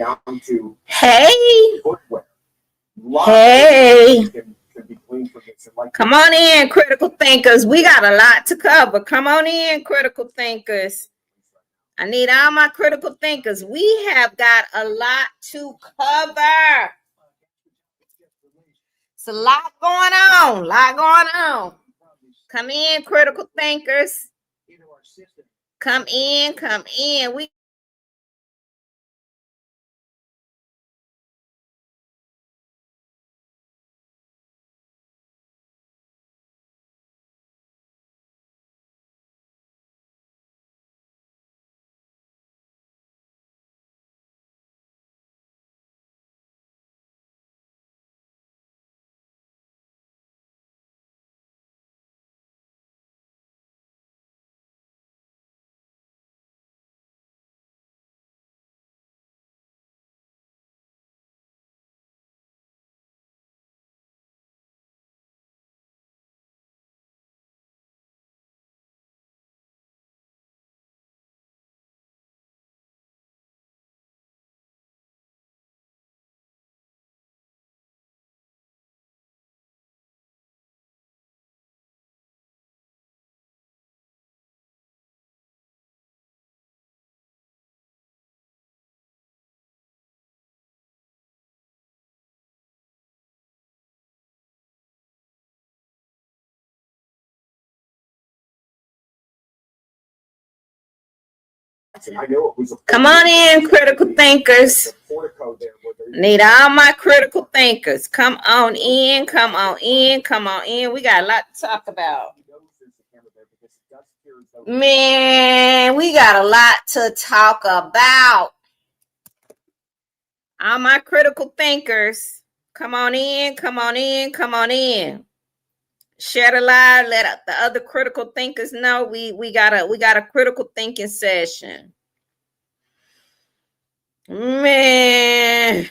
down to hey, footwear. Hey, Can be gleaned from this. Like, come on in, critical thinkers. We got a lot to cover. Come on in, critical thinkers. I need all my critical thinkers. We have got a lot to cover. It's a lot going on. Come in, critical thinkers. Come in. We come on in, critical thinkers. Need all my critical thinkers. Come on in. We got a lot to talk about. Man, we got a lot to talk about. All my critical thinkers. Come on in. Share the live. Let the other critical thinkers know we got a critical thinking session. Man.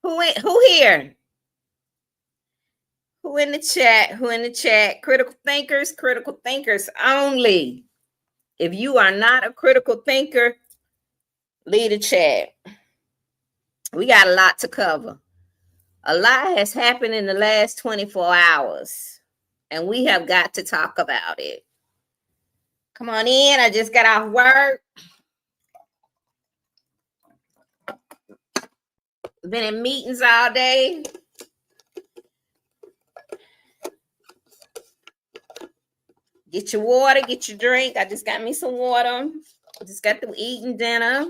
Who here? Who in the chat? Critical thinkers only. If you are not a critical thinker, leave the chat. We got a lot to cover. A lot has happened in the last 24 hours, and we have got to talk about it. Come on in. I just got off work. Been in meetings all day. Get your water, get your drink. I just got me some water. Just got through eating dinner.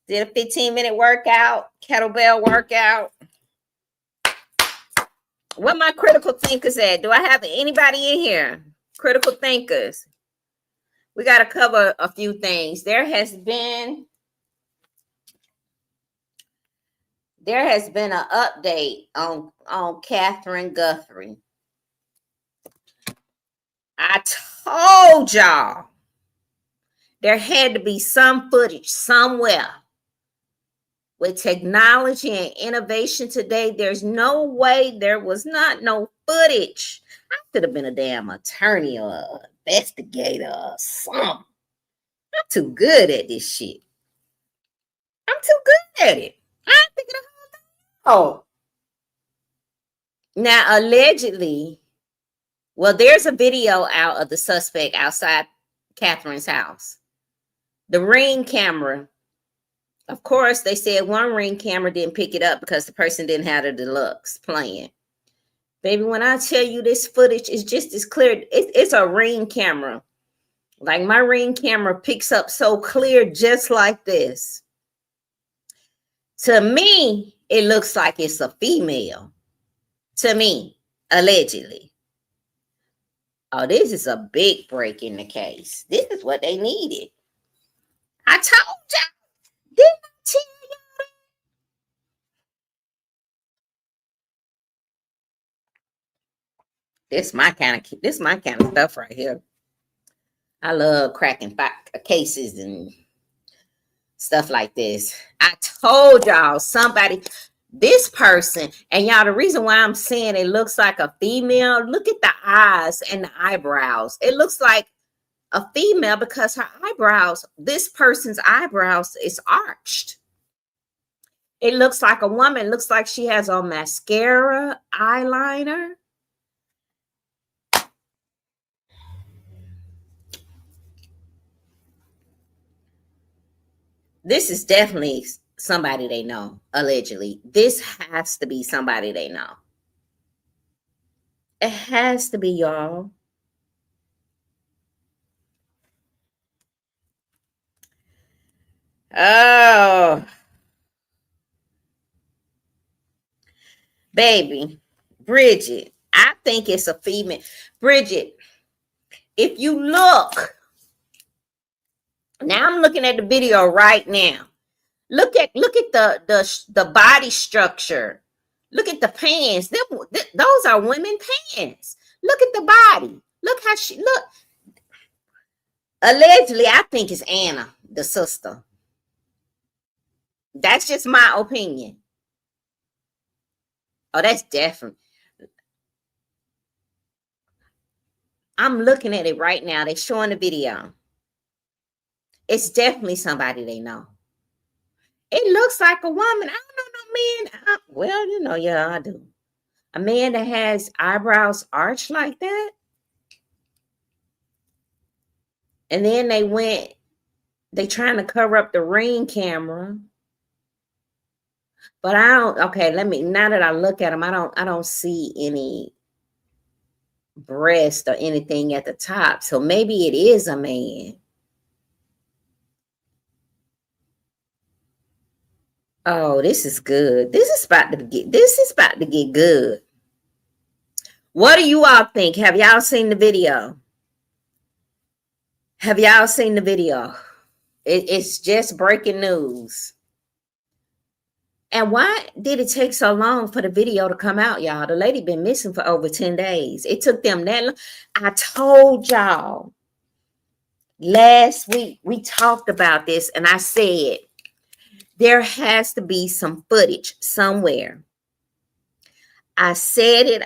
Did a 15-minute workout, kettlebell workout. Where my critical thinkers at? Do I have anybody in here? Critical thinkers. We got to cover a few things. There has been an update on Catherine Guthrie. I told y'all there had to be some footage somewhere. With technology and innovation today, there's no way there was not no footage. I could have been a damn attorney or an investigator or something. I'm too good at this shit. I'm too good at it. I think of the whole thing. Oh. Now, allegedly, well, there's a video out of the suspect outside Catherine's house. The Ring camera, of course, they said one Ring camera didn't pick it up because the person didn't have the deluxe playing. Baby, when I tell you this footage is just as clear, it's a Ring camera. Like my Ring camera picks up so clear just like this. To me, it looks like it's a female. To me, allegedly. Oh, this is a big break in the case. This is what they needed. I told y'all. Didn't I tell y'all? This my kind of stuff right here. I love cracking cases and stuff like this. I told y'all this person, and y'all, the reason why I'm saying it looks like a female, look at the eyes and the eyebrows. It looks like a female because her eyebrows, this person's eyebrows is arched. It looks like a woman, looks like she has on mascara, eyeliner. This is definitely somebody they know, allegedly. This has to be somebody they know. It has to be, y'all. Oh, baby. Bridget, I think it's a female. Bridget, if you look, now I'm looking at the video right now. Look at the body structure. Look at the pants. Those are women pants. Look at the body. Look how she look. Allegedly, I think it's Anna, the sister. That's just my opinion. Oh, that's different. I'm looking at it right now. They're showing the video. It's definitely somebody they know. It looks like a woman. I don't know no man. Well, you know, yeah, I do. A man that has eyebrows arched like that. And then they trying to cover up the Ring camera. But I don't, okay, now that I look at them, I don't see any breast or anything at the top. So maybe it is a man. Oh, this is good. This is about to get good. What do you all think? Have y'all seen the video? Have y'all seen the video? It's just breaking news. And why did it take so long for the video to come out, y'all? The lady been missing for over 10 days. It took them that long. I told y'all last week, we talked about this, and I said, there has to be some footage somewhere. I said it.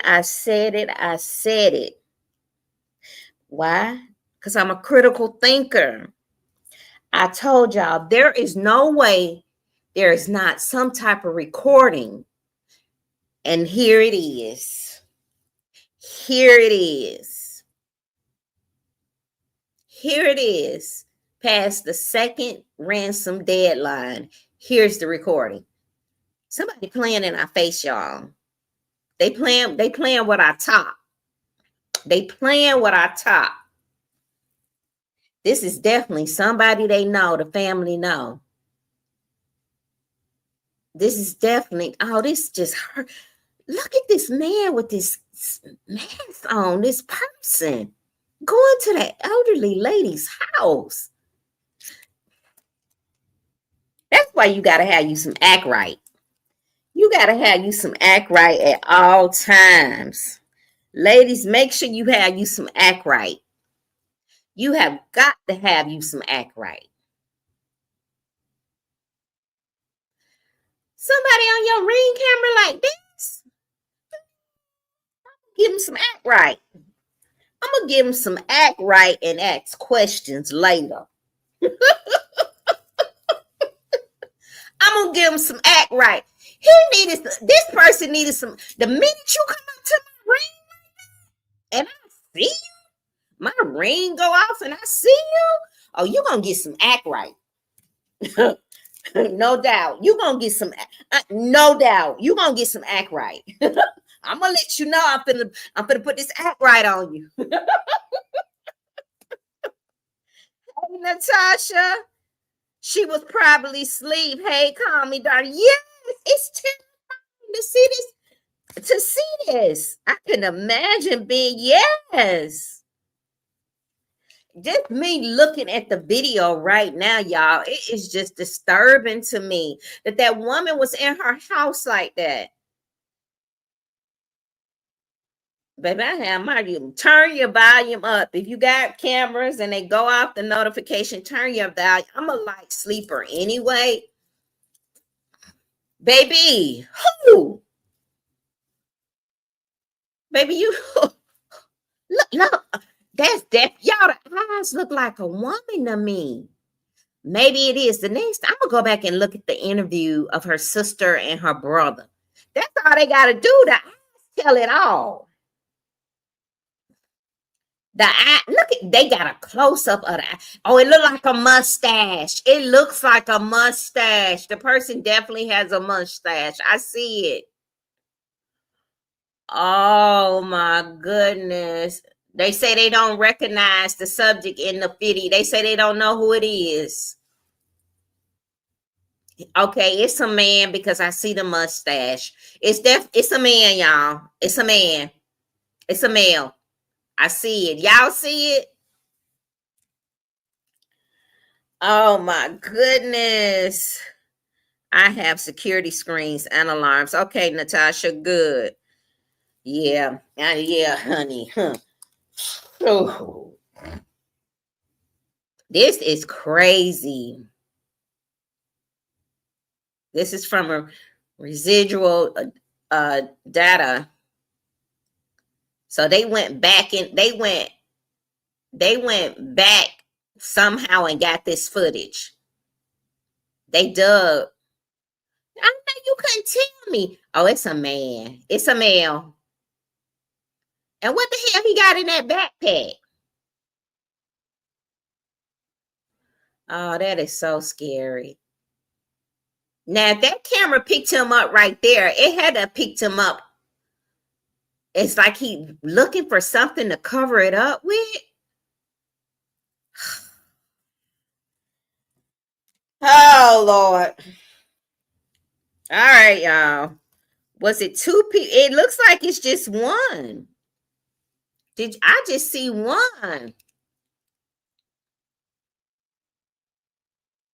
Why? Because I'm a critical thinker. I told y'all there is no way there is not some type of recording. And here it is. Here it is. Past the second ransom deadline. Here's the recording. Somebody playing in our face, y'all. They playing with our top. This is definitely somebody they know, the family know. This is definitely, this just hurt. Look at this man with this mask on, this person going to that elderly lady's house. That's why you got to have you some act right. You got to have you some act right at all times. Ladies, make sure you have you some act right. You have got to have you some act right. Somebody on your Ring camera like this, give them some act right. I'm going to give them some act right and ask questions later. I'm going to give them some act right. This person needed some, the minute you come up to my ring and I see you, my ring go off and I see you, oh, you're going to get some act right. No doubt. You're going to get some, no doubt. You're going to get some act right. I'm going to let you know I'm finna put this act right on you. Hey, Natasha. She was probably asleep. Hey, call me, darling. Yes, it's terrifying to see this. I can imagine being, yes. Just me looking at the video right now, y'all, it is just disturbing to me that woman was in her house like that. Baby, I have my volume. Turn your volume up. If you got cameras and they go off the notification, turn your volume. I'm a light sleeper anyway. Baby, who? Baby, you look. That's deaf. Y'all, the eyes look like a woman to me. Maybe it is. The next, I'm gonna go back and look at the interview of her sister and her brother. That's all they gotta do. The eyes tell it all. The eye, look at, they got a close up of the eye. Oh, it looked like a mustache. It looks like a mustache. The person definitely has a mustache. I see it. Oh my goodness. They say they don't recognize the subject in the video. They say they don't know who it is. Okay, it's a man because I see the mustache. It's a man, y'all. It's a man. It's a male. I see it. Y'all see it? Oh my goodness. I have security screens and alarms. Okay, Natasha, good. Yeah. Yeah, honey. Huh. Oh. This is crazy. This is from a residual data. So they went back and they went back somehow and got this footage. They dug. I know you couldn't tell me. Oh, it's a man. It's a male. And what the hell he got in that backpack? Oh, that is so scary. Now, if that camera picked him up right there, it had to have picked him up. It's like he looking for something to cover it up with. Oh, Lord. All right, y'all. Was it two people? It looks like it's just one. Did I just see one?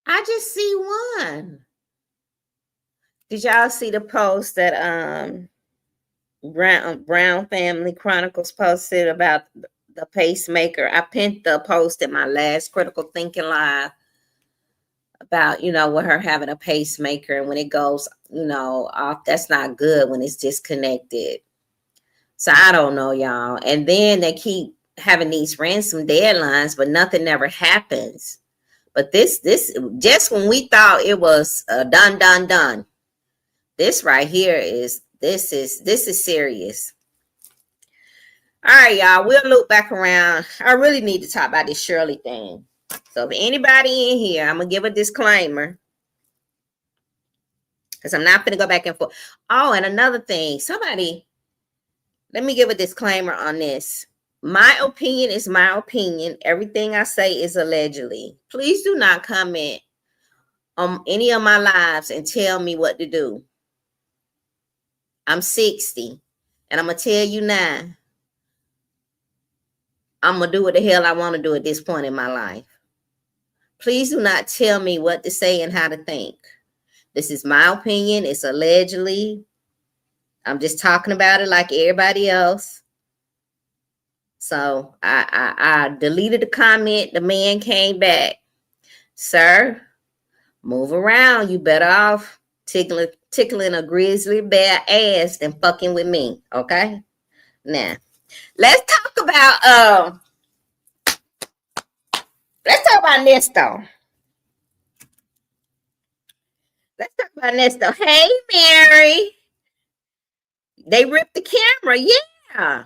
I just see one. Did y'all see the post that Brown Family Chronicles posted about the pacemaker? I pinned the post in my last Critical Thinking Live about, with her having a pacemaker, and when it goes, off, that's not good when it's disconnected. So I don't know, y'all. And then they keep having these ransom deadlines, but nothing ever happens. But this just when we thought it was done. This right here is serious. All right, y'all. We'll loop back around. I really need to talk about this Shirley thing. So if anybody in here, I'm gonna give a disclaimer because I'm not gonna go back and forth. Oh, and another thing, let me give a disclaimer on this. My opinion is my opinion. Everything I say is allegedly. Please do not comment on any of my lives and tell me what to do. I'm 60, and I'm going to tell you now, I'm going to do what the hell I want to do at this point in my life. Please do not tell me what to say and how to think. This is my opinion. It's allegedly. I'm just talking about it like everybody else. So I deleted the comment. The man came back. Sir, move around. You better off tickling a grizzly bear ass than fucking with me. Okay? Now, let's talk about Nesto. Let's talk about Nesto. Hey, Mary. They ripped the camera. Yeah.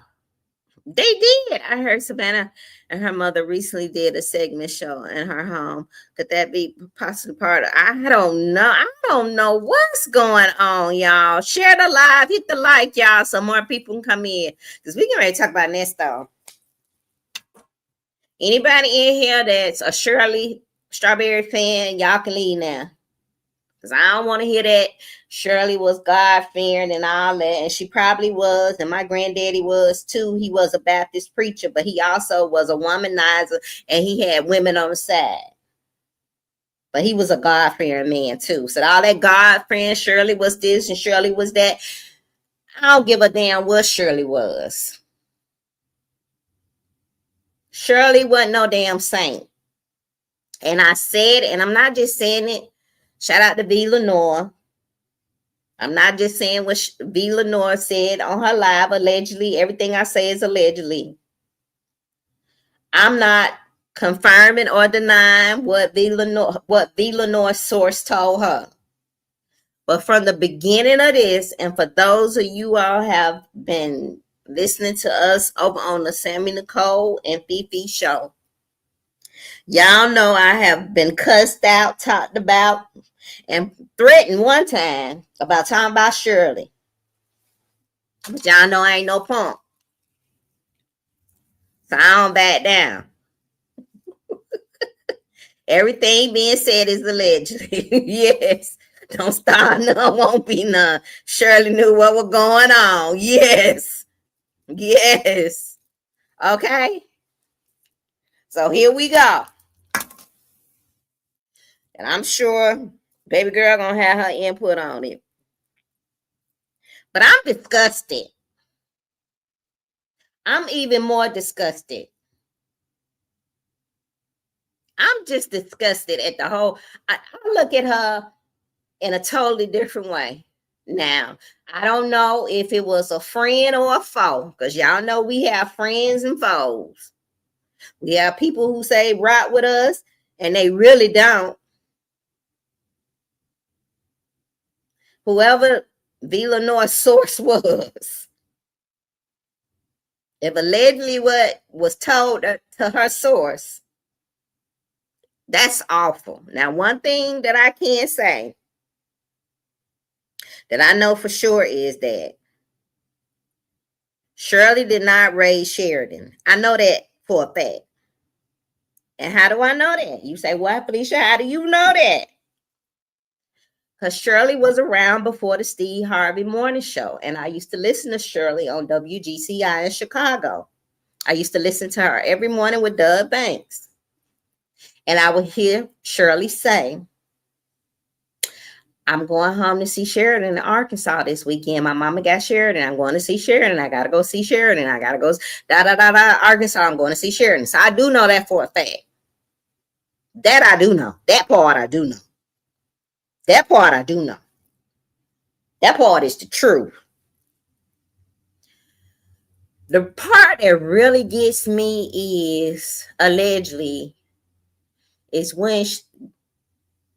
They did. I heard Savannah and her mother recently did a segment show in her home. Could that be possibly part of? I don't know. I don't know what's going on, y'all. Share the live, hit the like, y'all, so more people can come in. Because we can ready to talk about Nesto. Anybody in here that's a Shirley Strawberry fan, y'all can leave now. Because I don't want to hear that Shirley was God-fearing and all that. And she probably was. And my granddaddy was too. He was a Baptist preacher, but he also was a womanizer. And he had women on the side. But he was a God-fearing man too. So all that God-fearing, Shirley was this and Shirley was that. I don't give a damn what Shirley was. Shirley wasn't no damn saint. And I said, and I'm not just saying it. Shout out to V. Lenore. I'm not just saying what V. Lenore said on her live, allegedly. Everything I say is allegedly. I'm not confirming or denying what the Lenore source told her. But from the beginning of this, and for those of you all have been listening to us over on the Sammy Nicole and Fifi show, y'all know I have been cussed out, talked about, and threatened one time about talking about Shirley. But y'all know I ain't no punk. So I don't back down. Everything being said is allegedly. Yes. Don't start none, won't be none. Shirley knew what was going on. Yes. Yes. Okay. So here we go. And I'm sure baby girl gonna have her input on it. But I'm disgusted. I'm even more disgusted. I'm just disgusted at the whole. I look at her in a totally different way. Now, I don't know if it was a friend or a foe, because y'all know we have friends and foes. We have people who say rock with us, and they really don't. Whoever Villanois source was, if allegedly what was told to her source, that's awful. Now, one thing that I can say that I know for sure is that Shirley did not raise Sheridan. I know that for a fact. And how do I know that? You say, well, Felicia, how do you know that? Because Shirley was around before the Steve Harvey Morning Show. And I used to listen to Shirley on WGCI in Chicago. I used to listen to her every morning with Doug Banks. And I would hear Shirley say, I'm going home to see Sheridan in Arkansas this weekend. My mama got Sheridan. I'm going to see Sheridan. I got to go see Sheridan. I got to go Arkansas. I'm going to see Sheridan. So I do know that for a fact. That I do know. That part I do know. That part I do know. That part is the truth. The part that really gets me is allegedly is when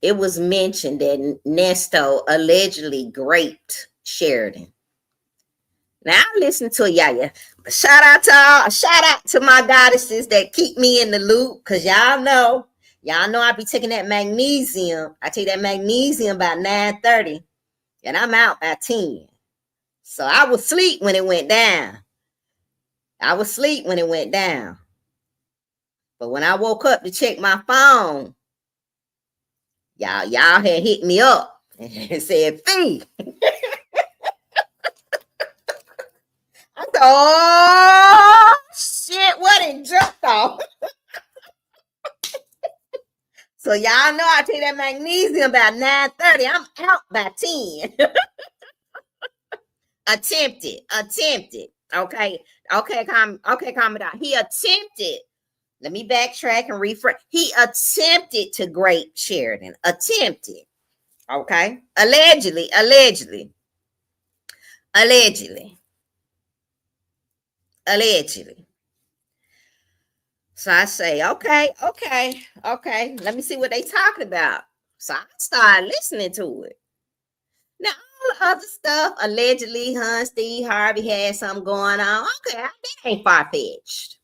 it was mentioned that Nesto allegedly raped Sheridan. Now I listen to Yaya. Shout out to all, shout out to my goddesses that keep me in the loop, because y'all know I be taking that magnesium. I take that magnesium about 9:30 and I'm out by 10. So I was asleep when it went down. But when I woke up to check my phone, y'all had hit me up and said, Fee. I thought, oh shit, what it jumped off. So y'all know I take that magnesium about 9:30. I'm out by 10. Attempted. Okay, calm it down. He attempted. Let me backtrack and rephrase. He attempted to grape Sheridan. Attempted. Okay. Allegedly. So I say, okay. Let me see what they talking about. So I started listening to it. Now, all the other stuff, allegedly, Steve Harvey had something going on. Okay, that ain't far-fetched.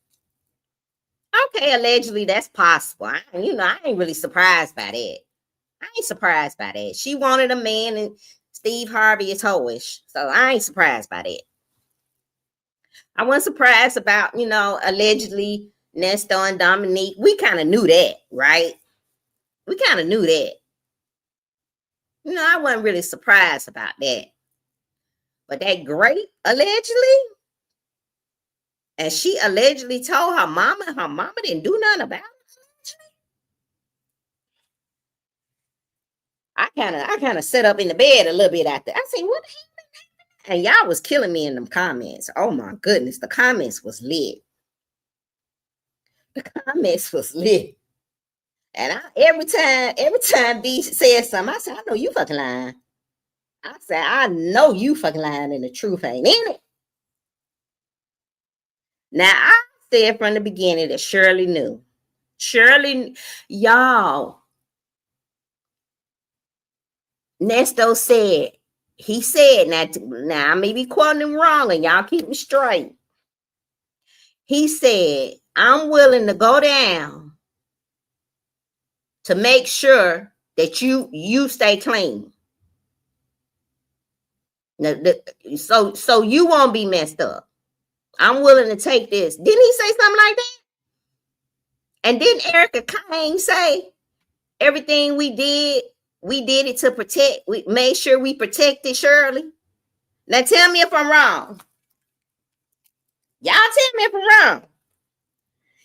Okay, allegedly, that's possible. I ain't really surprised by that. She wanted a man, and Steve Harvey is hoish. So I ain't surprised by that. I wasn't surprised about, allegedly Nesto and Dominique. We kind of knew that, right? We kind of knew that. I wasn't really surprised about that. But that grape, allegedly, and she allegedly told her mama didn't do nothing about it. I kind of sat up in the bed a little bit after. I said, what the hell? And y'all was killing me in them comments. Oh my goodness, the comments was lit. And every time B said something, I said, I know you fucking lying. I said, I know you fucking lying and the truth ain't in it. Now, I said from the beginning that Shirley knew. Shirley, y'all, Nesto said, he said, now I may be quoting him wrong and y'all keep me straight. He said, I'm willing to go down to make sure that you stay clean. So you won't be messed up. I'm willing to take this. Didn't he say something like that? And didn't Erica Kane say everything we did it to protect, we made sure we protected Shirley? Now tell me if I'm wrong. Y'all tell me if I'm wrong.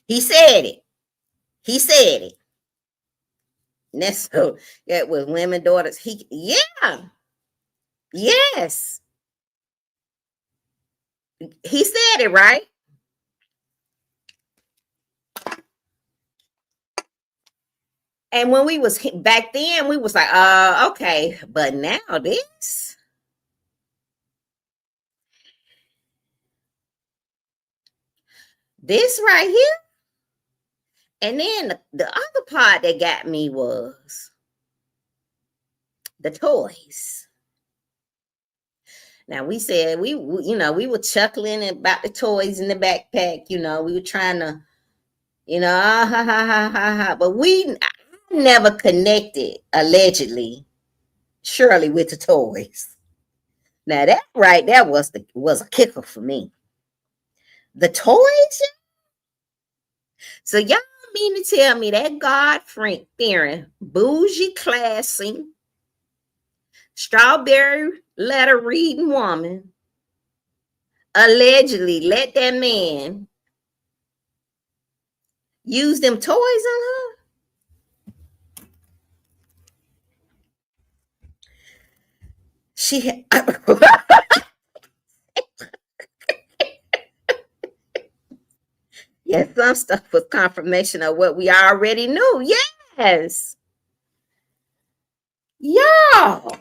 He said it. He said it. And that's so that was women, daughters. Yeah. Yes. He said it, right? And when we was back then, we was like, okay. But now this right here. And then the other part that got me was the toys. Now we said we were chuckling about the toys in the backpack. We were trying to, but we never connected allegedly Shirley with the toys. Now that right there was a kicker for me. The toys. So y'all mean to tell me that God-fearing, bougie, classy, strawberry letter reading woman allegedly let that man use them toys on her? Yes, some stuff was confirmation of what we already knew. Yes. Y'all.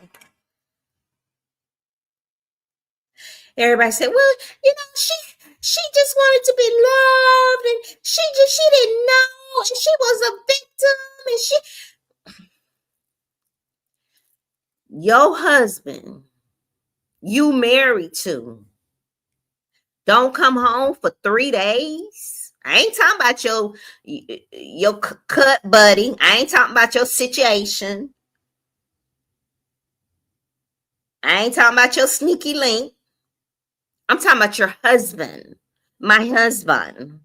Everybody said, well, she just wanted to be loved, and she didn't know, and she was a victim, and your husband you married to don't come home for 3 days. I ain't talking about your cut buddy. I ain't talking about your situation. I ain't talking about your sneaky link. I'm talking about your husband. My husband.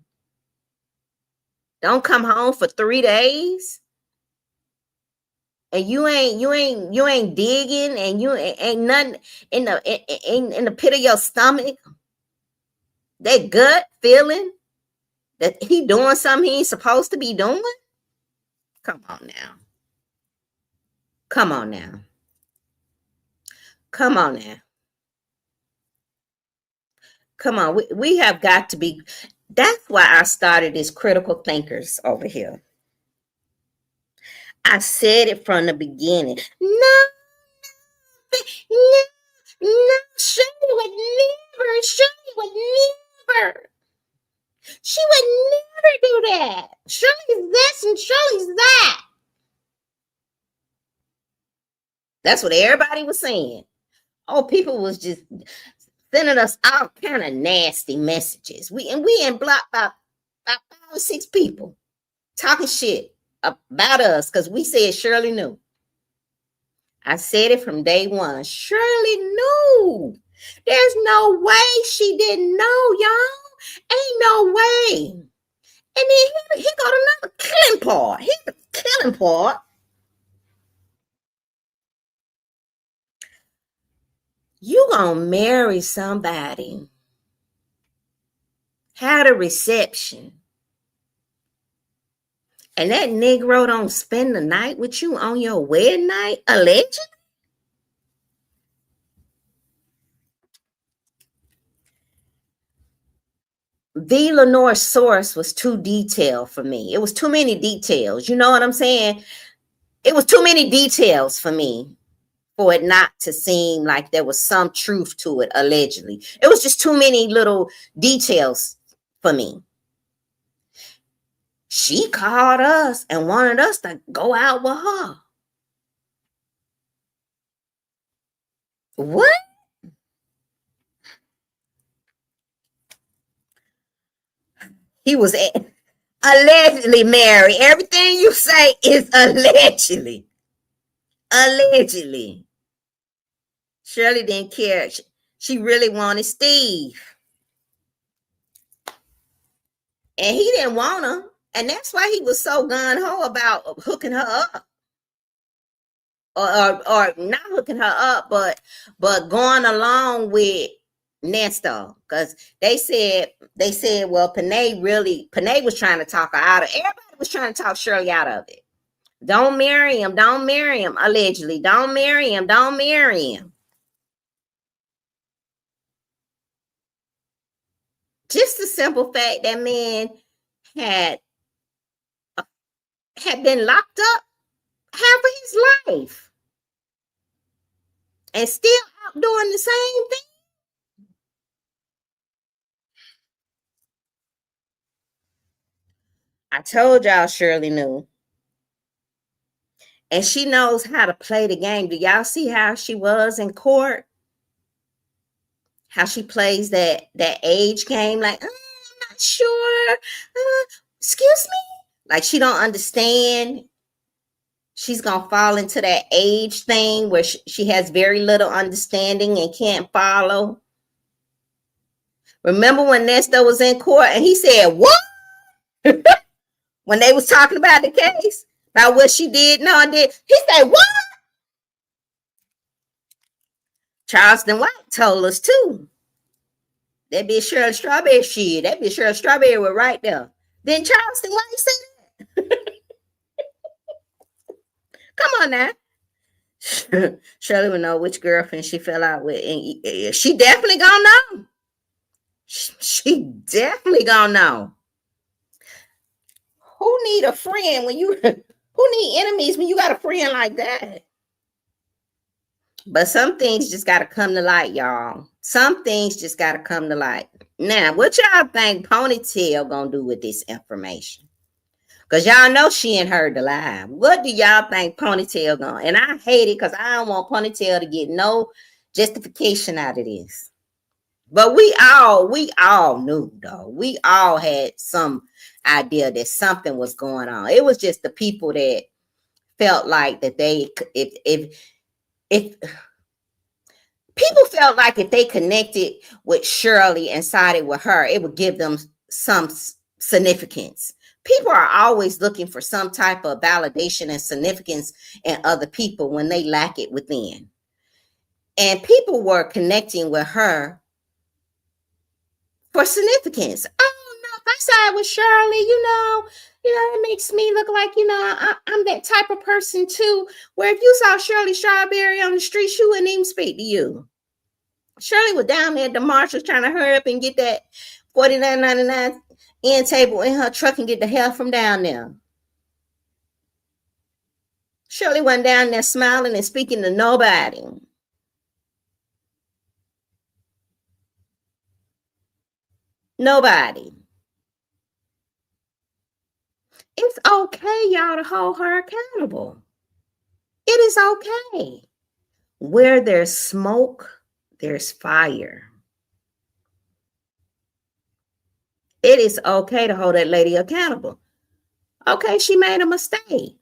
Don't come home for 3 days. And you ain't digging, and you ain't nothing in the pit of your stomach. That gut feeling that he doing something he ain't supposed to be doing. Come on now. Come on now. Come on now. Come on. We have got to be. That's why I started this Critical Thinkers over here. I said it from the beginning. No, Shirley would never. She would never do that. Shirley's this and Shirley's that. That's what everybody was saying. Oh, people was just sending us all kind of nasty messages. We in blocked about 5 or 6 people talking shit about us because we said Shirley knew. I said it from day one. Shirley knew. There's no way she didn't know, y'all. Ain't no way. And then he got another killing part. Here's the killing part. You gonna marry somebody, had a reception, and that Negro don't spend the night with you on your wedding night, allegedly? V. Lenore's source was too detailed for me. It was too many details. You know what I'm saying? It was too many details for me for it not to seem like there was some truth to it, allegedly. It was just too many little details for me. She called us and wanted us to go out with her. What? He was allegedly married. Everything you say is allegedly. Allegedly. Shirley didn't care. She really wanted Steve. And he didn't want her. And that's why he was so gun-ho about hooking her up. Or not hooking her up, but going along with Nestor. Because they said, well, Panay was trying to talk her out of it. Everybody was trying to talk Shirley out of it. Don't marry him, allegedly. Don't marry him. Just the simple fact that man had been locked up half of his life and still out doing the same thing. I told y'all Shirley knew. And she knows how to play the game. Do y'all see how she was in court? How she plays that age game? Like, I'm not sure. Excuse me? Like she don't understand. She's going to fall into that age thing where she has very little understanding and can't follow. Remember when Nestor was in court and he said, what? When they was talking about the case, about what she did, no, I did. He said, what? Charleston White told us too. That be Shirley Strawberry shit. That be Shirley Strawberry was right there. Then Charleston White said that. Come on now. Shirley would know which girlfriend she fell out with. And she definitely gonna know. She definitely gonna know. Who need a friend when you who need enemies when you got a friend like that? But some things just gotta come to light, y'all. Some things just gotta come to light. Now, what y'all think Ponytail gonna do with this information? Because y'all know she ain't heard the lie. What do y'all think Ponytail gonna? And I hate it because I don't want Ponytail to get no justification out of this. But we all knew though. We all had some idea that something was going on. It was just the people that felt like that they if people felt like if they connected with Shirley and sided with her, it would give them some significance. People are always looking for some type of validation and significance in other people when they lack it within. And people were connecting with her for significance. Oh no, if I side with Shirley, it makes me look like, I'm that type of person too, where if you saw Shirley Strawberry on the street, she wouldn't even speak to you. Shirley was down there at the Marshalls trying to hurry up and get that $49.99 end table in her truck and get the hell from down there. Shirley went down there smiling and speaking to nobody. Nobody. It's okay, y'all, to hold her accountable. It is okay. Where there's smoke, there's fire. It is okay to hold that lady accountable. Okay, she made a mistake.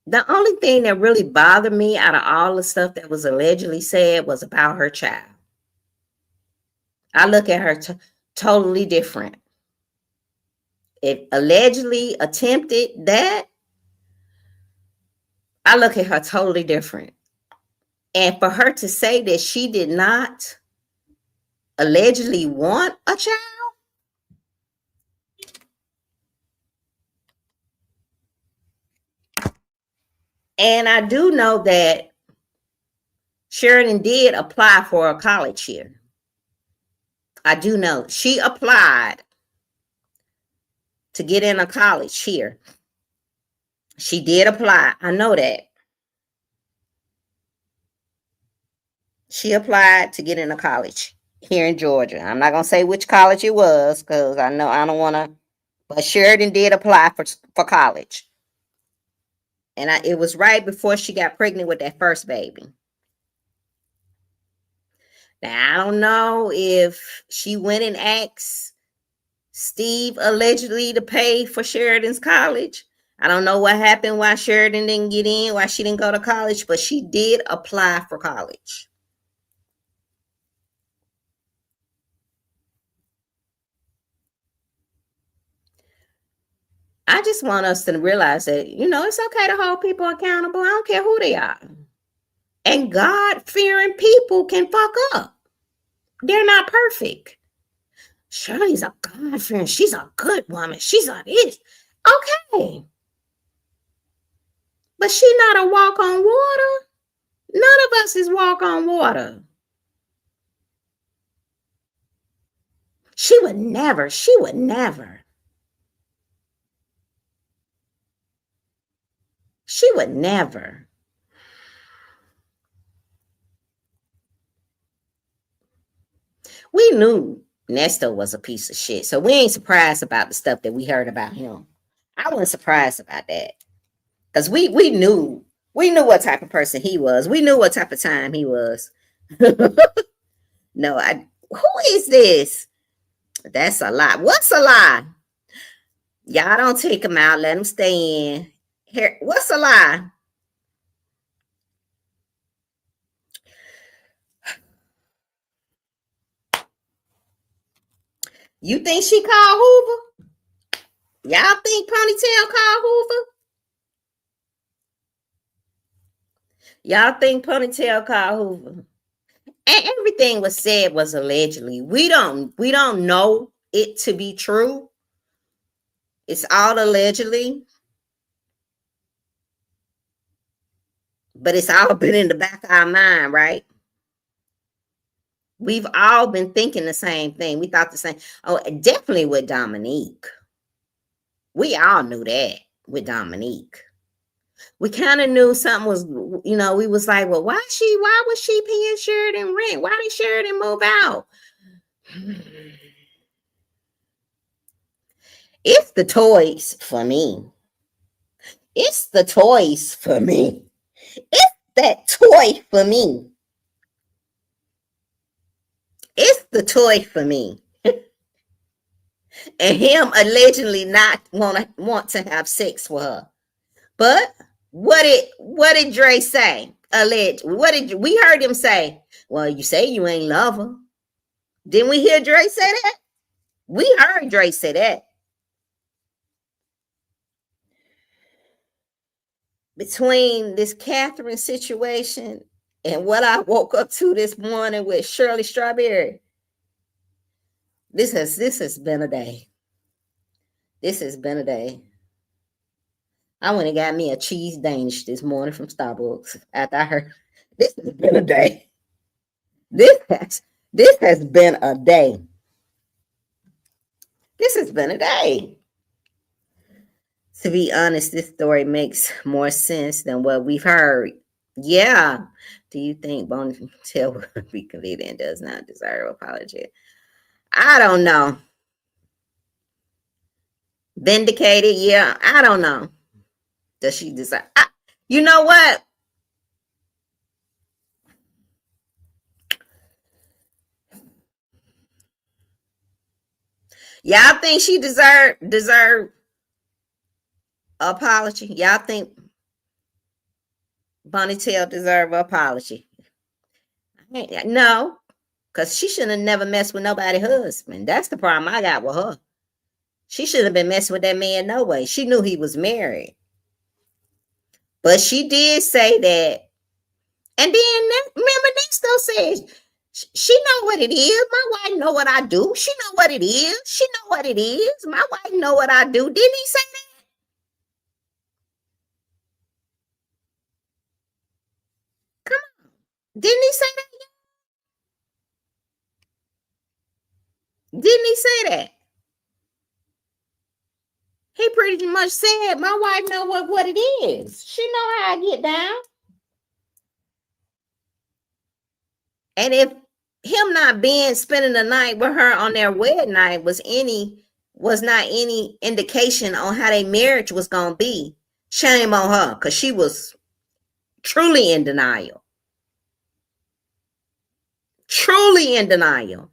The only thing that really bothered me out of all the stuff that was allegedly said was about her child. I look at her totally different. It allegedly attempted that. I look at her totally different. And for her to say that she did not allegedly want a child, and I do know that Sheridan did apply for a college here. I do know she applied to get in a college here. She did apply. I know that. She applied to get in a college here in Georgia. I'm not going to say which college it was because I know I don't want to, But Sheridan did apply for college. And it was right before she got pregnant with that first baby. Now, I don't know if she went and asked Steve allegedly to pay for Sheridan's college. I don't know what happened, why Sheridan didn't get in, why she didn't go to college, but she did apply for college. I just want us to realize that, it's okay to hold people accountable. I don't care who they are. And God-fearing people can fuck up. They're not perfect. Shirley's a God-fearing. She's a good woman. She's a this. Okay. But she's not a walk on water. None of us is walk on water. She would never. We knew Nesto was a piece of shit. So we ain't surprised about the stuff that we heard about him. I wasn't surprised about that. Because we knew what type of person he was. We knew what type of time he was. No, who is this? That's a lie. What's a lie? Y'all don't take him out. Let him stay in. Here, what's a lie? You think she called Hoover? Y'all think Ponytail called Hoover? Y'all think Ponytail called Hoover? And everything was said was allegedly. We don't know it to be true. It's all allegedly. But it's all been in the back of our mind, right? We've all been thinking the same thing. We thought the same. Oh, definitely with Dominique. We all knew that with Dominique. We kind of knew something was, we was like, well, why was she paying Sheridan rent? Why did Sheridan move out? It's the toys for me. It's the toys for me. It's that toy for me. It's the toy for me. And him allegedly not want to have sex with her. But what did Dre say? We heard him say? Well, you say you ain't love her. Didn't we hear Dre say that? We heard Dre say that. Between this Catherine situation and what I woke up to this morning with Shirley Strawberry, this has been a day. This has been a day. I went and got me a cheese Danish this morning from Starbucks after I heard this has been a day. This has been a day. This has been a day. To be honest, this story makes more sense than what we've heard. Yeah. Do you think Ponytail will be convicted and does not deserve apology? I don't know. Vindicated? Yeah. I don't know. Does she deserve? You know what? Y'all think she deserve apology? Y'all think Ponytail deserve apology? No, because she shouldn't have never messed with nobody's husband. That's the problem I got with her. She shouldn't have been messing with that man no way. She knew he was married. But she did say that. And then remember, Nesto said she know what it is. My wife know what I do. She know what it is. She know what it is. My wife know what I do. Didn't he say that? Come on. Didn't he say that? Didn't he say that? He pretty much said, my wife know what it is. She know how I get down. And if him not spending the night with her on their wedding night was any was not any indication on how their marriage was going to be. Shame on her, because she was truly in denial. Truly in denial.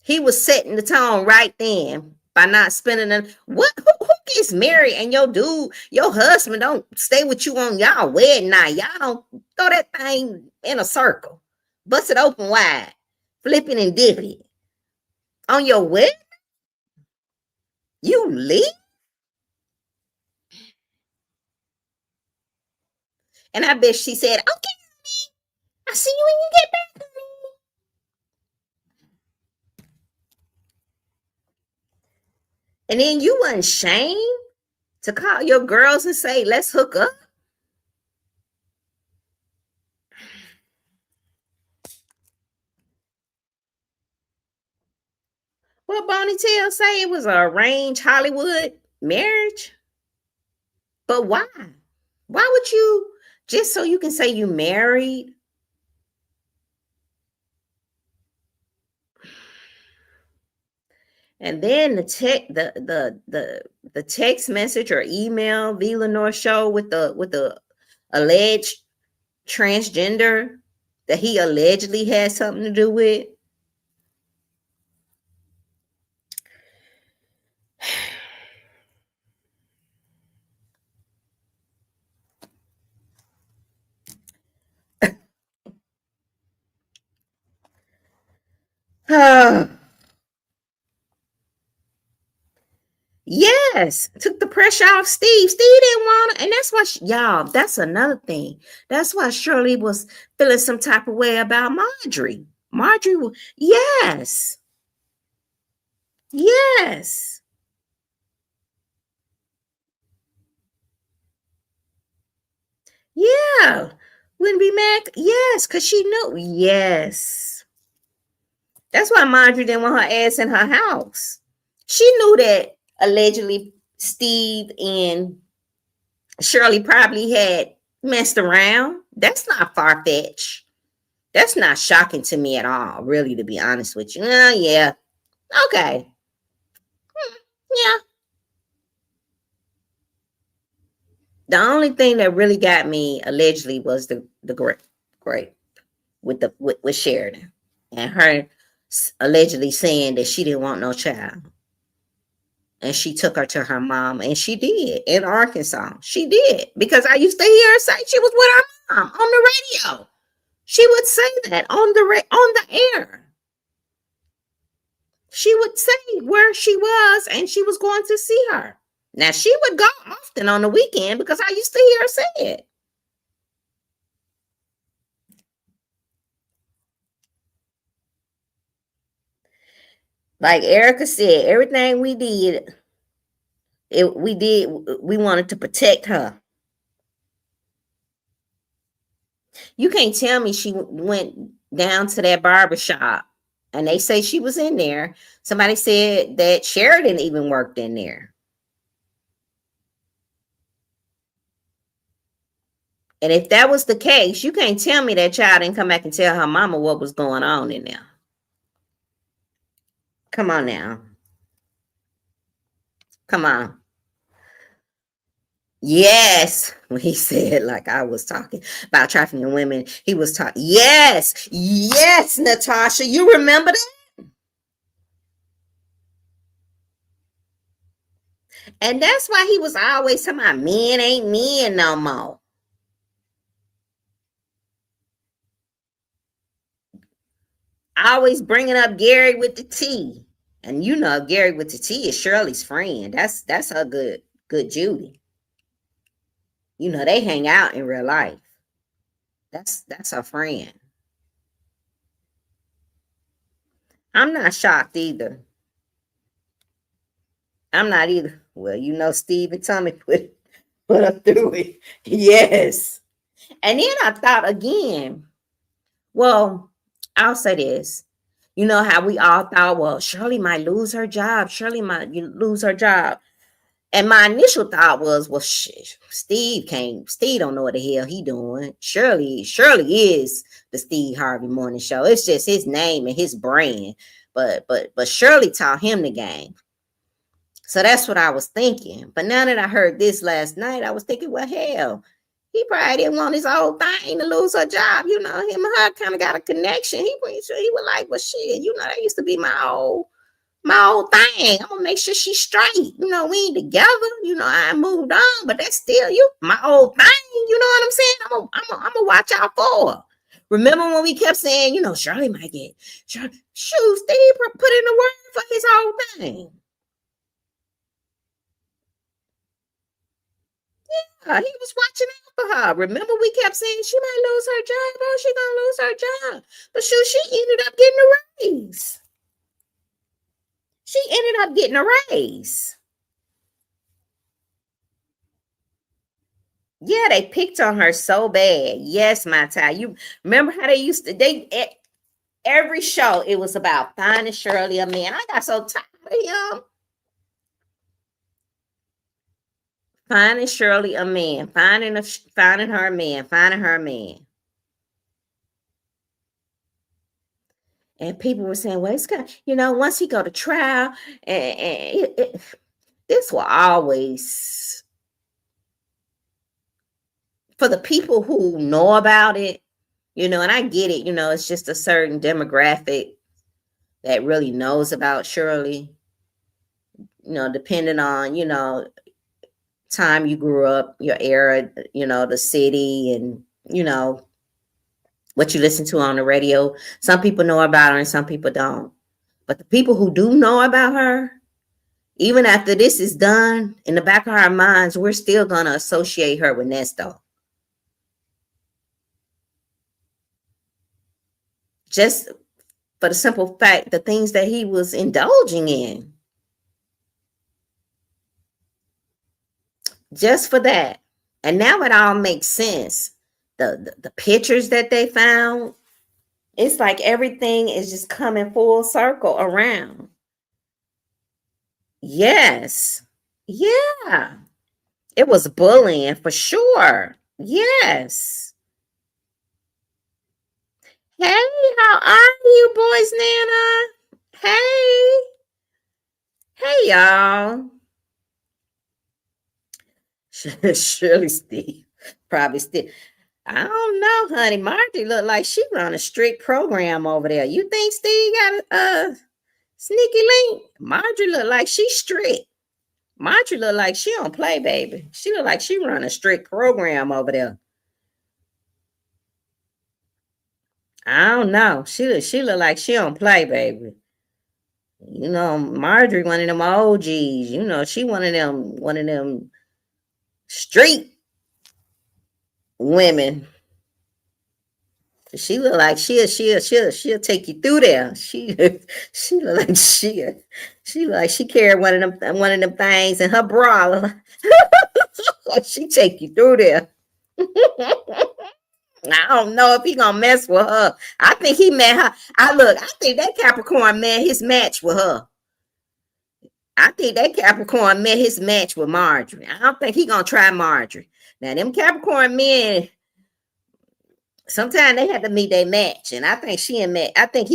He was setting the tone right then by not spending them. What? Who gets married and your dude, your husband don't stay with you on y'all wedding night? Y'all don't throw that thing in a circle, bust it open wide, flipping and dipping on your wedding. You leave? And I bet she said, okay, I'll see you when you get back to me. And then you wasn't ashamed to call your girls and say, let's hook up? Well, Bonnie Tail say it was an arranged Hollywood marriage. But why? Why would you, just so you can say you married? And then the text message or email V. Lenore show with the alleged transgender that he allegedly had something to do with. Yes, took the pressure off Steve. Steve didn't want it, and that's why y'all. That's another thing. That's why Shirley was feeling some type of way about Marjorie. Marjorie, yes, yes, yeah. Wouldn't be mad. Yes, because she knew. Yes, that's why Marjorie didn't want her ass in her house. She knew that allegedly Steve and Shirley probably had messed around. That's not far-fetched. That's not shocking to me at all, really, to be honest with you. Yeah. Okay. Yeah. The only thing that really got me allegedly was the grape with Sheridan and her allegedly saying that she didn't want no child. And she took her to her mom, and she did in Arkansas. She did, because I used to hear her say she was with her mom on the radio. She would say that on the air. She would say where she was, and she was going to see her. Now, she would go often on the weekend because I used to hear her say it. Like Erica said, everything we did, we wanted to protect her. You can't tell me she went down to that barbershop and they say she was in there. Somebody said that Sheridan even worked in there. And if that was the case, you can't tell me that child didn't come back and tell her mama what was going on in there. Come on now. Come on. Yes, when he said, like I was talking about trafficking women, he was talking. Yes, Natasha, you remember that? And that's why he was always talking about men ain't men no more. Always bringing up Gary with the T. And you know, Gary with the T is Shirley's friend. That's her good Judy. You know, they hang out in real life. That's her friend. I'm not shocked either. I'm not either. Well, you know, Steve and Tommy put her through it. Yes. And then I thought again, well, I'll say this. You know how we all thought, well, Shirley might lose her job. Shirley might lose her job. And my initial thought was, well, Steve don't know what the hell he doing. Shirley is the Steve Harvey Morning Show. It's just his name and his brand. But Shirley taught him the game. So that's what I was thinking. But now that I heard this last night, I was thinking, well, hell, he probably didn't want his old thing to lose her job. You know, him and her kind of got a connection. He was like, well, shit, you know, that used to be my old thing. I'm gonna make sure she's straight. You know, we ain't together. You know, I moved on, but that's still you, my old thing. You know what I'm saying? I'm gonna watch out for her. Remember when we kept saying, you know, Shirley might get shoot, Steve put in the word for his old thing. He was watching out for her. Remember, we kept saying she might lose her job. Oh, she gonna lose her job. But shoot, she ended up getting a raise. She ended up getting a raise. Yeah, they picked on her so bad. Yes, my tie. You remember how they used to? Every show it was about finding Shirley a man. I got so tired of him. Finding Shirley a man, finding her a man, finding her a man. And people were saying, well, it's good. You know, once he go to trial, and this will always, for the people who know about it, you know, and I get it, you know, it's just a certain demographic that really knows about Shirley, you know, depending on, you know, time you grew up, your era, you know, the city, and, you know, what you listen to on the radio. Some people know about her and some people don't. But the people who do know about her, even after this is done, in the back of our minds, we're still going to associate her with Nesto. Just for the simple fact, the things that he was indulging in. Just for that. And now it all makes sense. The pictures that they found, it's like everything is just coming full circle around. Yes. Yeah. It was bullying for sure. Yes. Hey, how are you, boys, Nana? Hey. Hey, y'all. Shirley Steve. Probably still. I don't know, honey. Margie look like she run a strict program over there. You think Steve got a sneaky link? Margie look like she's strict. Margie look like she don't play, baby. She look like she run a strict program over there. I don't know. She look like she don't play, baby. You know, Marjorie, one of them OGs. You know, she one of them street women. She look like she'll take you through there. She look like she look like she carried one of them things in her bra. She take you through there. I don't know if he gonna mess with her. I think he met her. I think that Capricorn met his match with her. I think that Capricorn met his match with Marjorie. I don't think he gonna try Marjorie. Now them Capricorn men, sometimes they had to meet their match, and I think he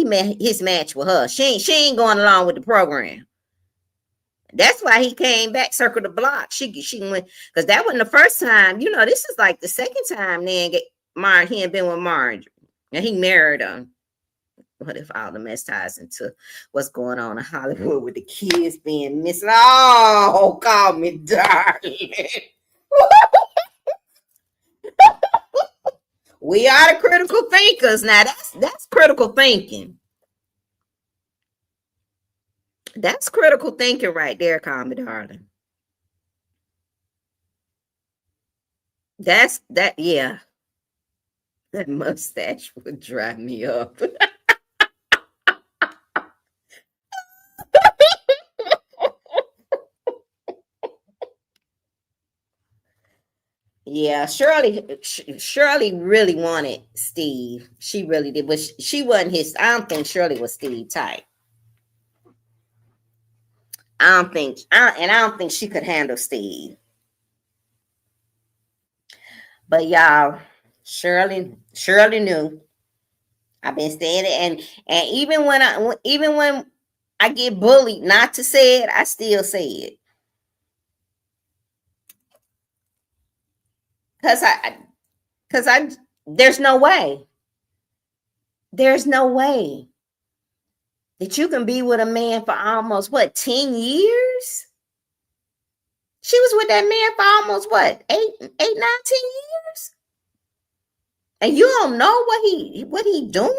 met his match with her. She ain't going along with the program. That's why he came back, circled the block. She went, because that wasn't the first time. You know, this is like the second time then he had been with Marjorie, and he married her. What if all the mess ties into what's going on in Hollywood with the kids being missing? Oh, call me darling. We are the critical thinkers. Now that's critical thinking. That's critical thinking right there, call me darling. Yeah. That mustache would drive me up. Yeah, Shirley really wanted Steve. She really did, but she wasn't his. I don't think Shirley was Steve type. I don't think she could handle Steve. But y'all, Shirley knew. I've been saying it, and even when I get bullied not to say it, I still say it. Because there's no way. There's no way that you can be with a man for almost, what, 10 years? She was with that man for almost, what, 8, 9, 10 years? And you don't know what he doing?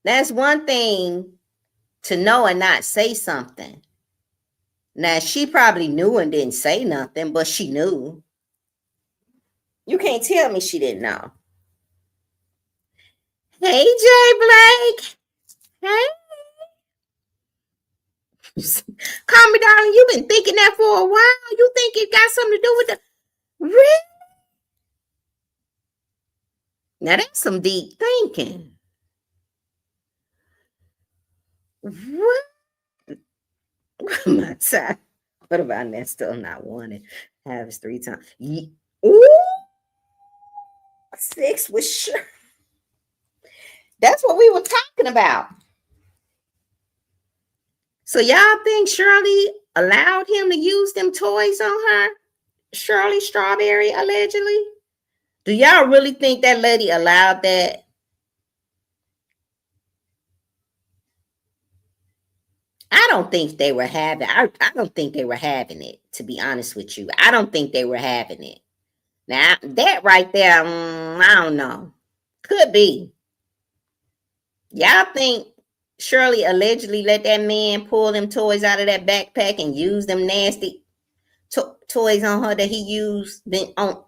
That's one thing to know and not say something. Now, she probably knew and didn't say nothing, but she knew. You can't tell me she didn't know. Hey, Jay Blake. Hey. Call me, darling. You've been thinking that for a while. You think it got something to do with the... Really? Now, that's some deep thinking. What? My time. What about that? Still not wanted. Have his 3 times. Ooh. 6 was sure. That's what we were talking about. So y'all think Shirley allowed him to use them toys on her? Shirley Strawberry, allegedly? Do y'all really think that lady allowed that? I don't think they were having. I don't think they were having it. To be honest with you, I don't think they were having it. Now that right there, I don't know. Could be. Y'all think Shirley allegedly let that man pull them toys out of that backpack and use them nasty toys on her that he used on?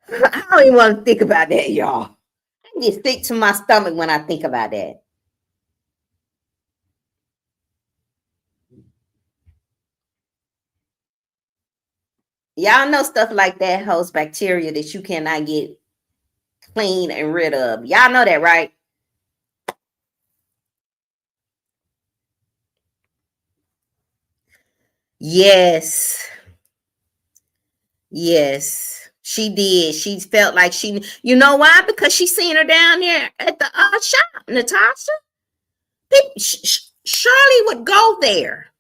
I don't even want to think about that, y'all. I get sick to my stomach when I think about that. Y'all know stuff like that hosts bacteria that you cannot get clean and rid of. Y'all know that, right? Yes. Yes. She did. She felt like you know why? Because she seen her down there at the shop, Natasha. Shirley would go there,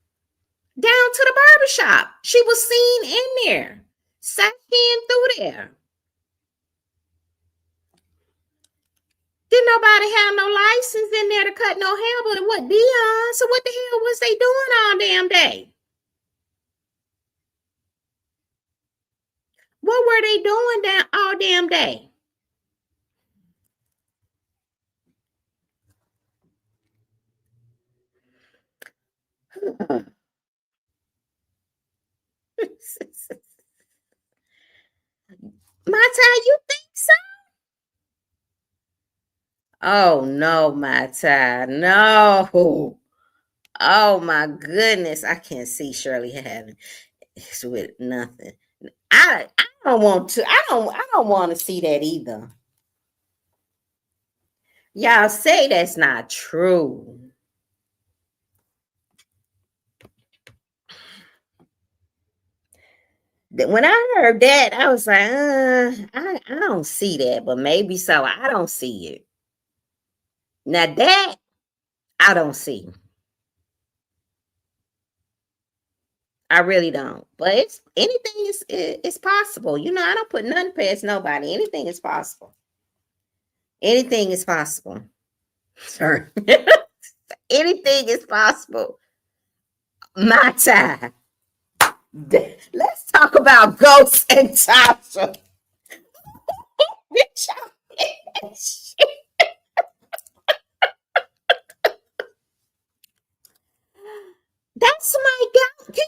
down to the barber shop. She was seen in there, sat in through there. Didn't nobody have no license in there to cut no hair but what, Dion? So what the hell was they doing all damn day? What were they doing all damn day? Mata, you think so? Oh no, Mata, no. Oh my goodness, I can't see Shirley having this with nothing. I don't want to. I don't want to see that either. Y'all say that's not true. When I heard that, I was like, I don't see that, but maybe so. I don't see it. Now that I don't see. I really don't. But it's anything is possible. You know, I don't put nothing past nobody. Anything is possible. Anything is possible. Sure. Anything is possible. My time. Let's talk about Ghost and Tasha. That's my ghost.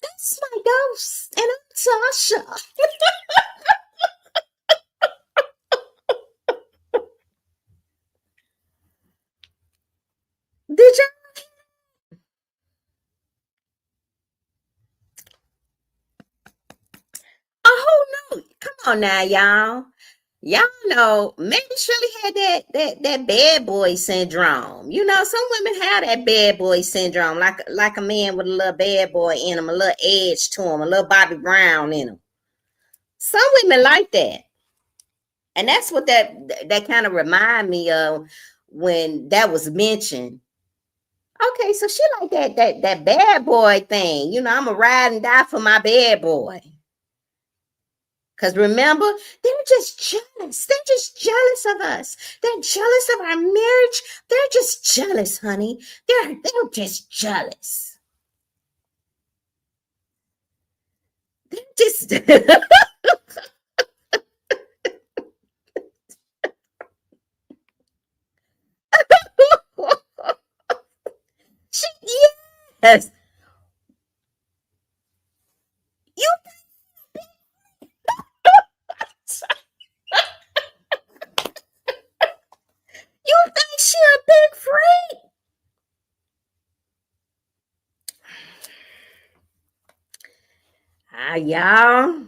That's my ghost. And I'm Tasha. Did you? Oh no. Come on now, y'all. Y'all know maybe Shirley had that bad boy syndrome. You know, some women have that bad boy syndrome, like a man with a little bad boy in him, a little edge to him, a little Bobby Brown in him. Some women like that. And that's what that kind of remind me of when that was mentioned. Okay, so she like that bad boy thing. You know, I'm a ride and die for my bad boy. Because remember, they're just jealous. They're just jealous of us. They're jealous of our marriage. They're just jealous, honey. They're just jealous. They're just she, yes. You you think she a big freak? Ah, y'all.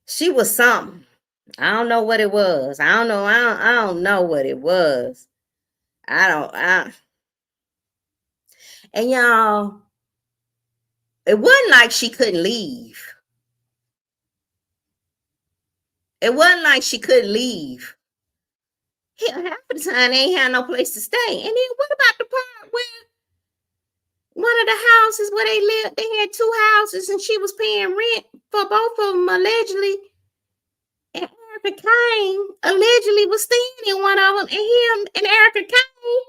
She was something. I don't know what it was. I don't know. I don't know what it was. I don't. And y'all, it wasn't like she couldn't leave. It wasn't like she couldn't leave. Hell, half of the time they ain't had no place to stay. And then what about the part where one of the houses where they lived, they had two houses and she was paying rent for both of them allegedly. And Erica Kane allegedly was staying in one of them, and him and Erica Kane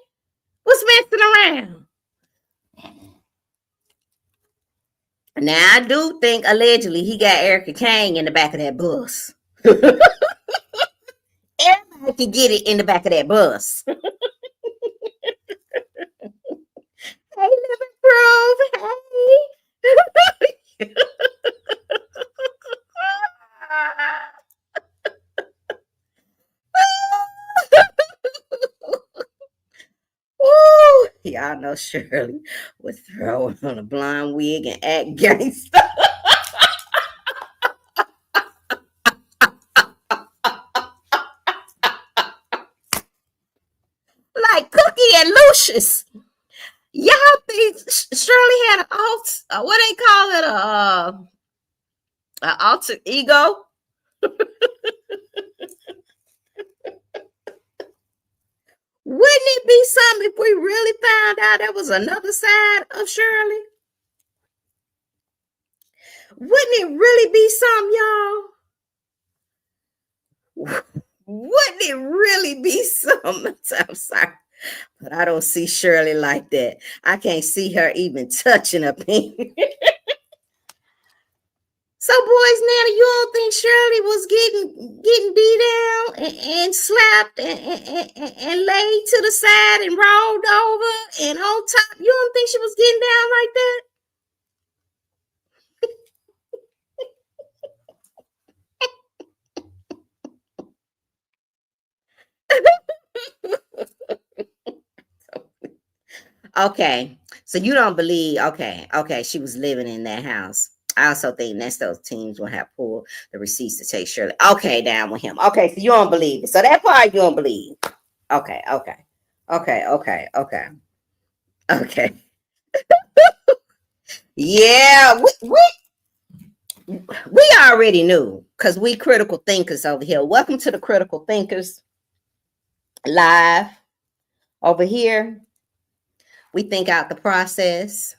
was messing around. Now I do think allegedly he got Erica Kane in the back of that bus. Everybody can get it in the back of that bus. Hey, Living Proof. Hey. Ooh, y'all know Shirley would throw on a blonde wig and act gangster. Like Cookie and Lucius. Y'all think Shirley had a what they call it, a alter ego? Wouldn't it be something if we really found out there was another side of Shirley? Wouldn't it really be something, y'all? Wouldn't it really be something? I'm sorry, but I don't see Shirley like that. I can't see her even touching a pin. So, boys, now you don't think Shirley was getting beat down and slapped and laid to the side and rolled over and on top? You don't think she was getting down like that? Okay, so you don't believe? Okay, she was living in that house. I also think next those teams will have pulled the receipts to take Shirley. Okay, down with him. Okay, so you don't believe it. So that part you don't believe. Okay. Okay. Yeah, we already knew because we critical thinkers over here. Welcome to the Critical Thinkers Live over here. We think out the process.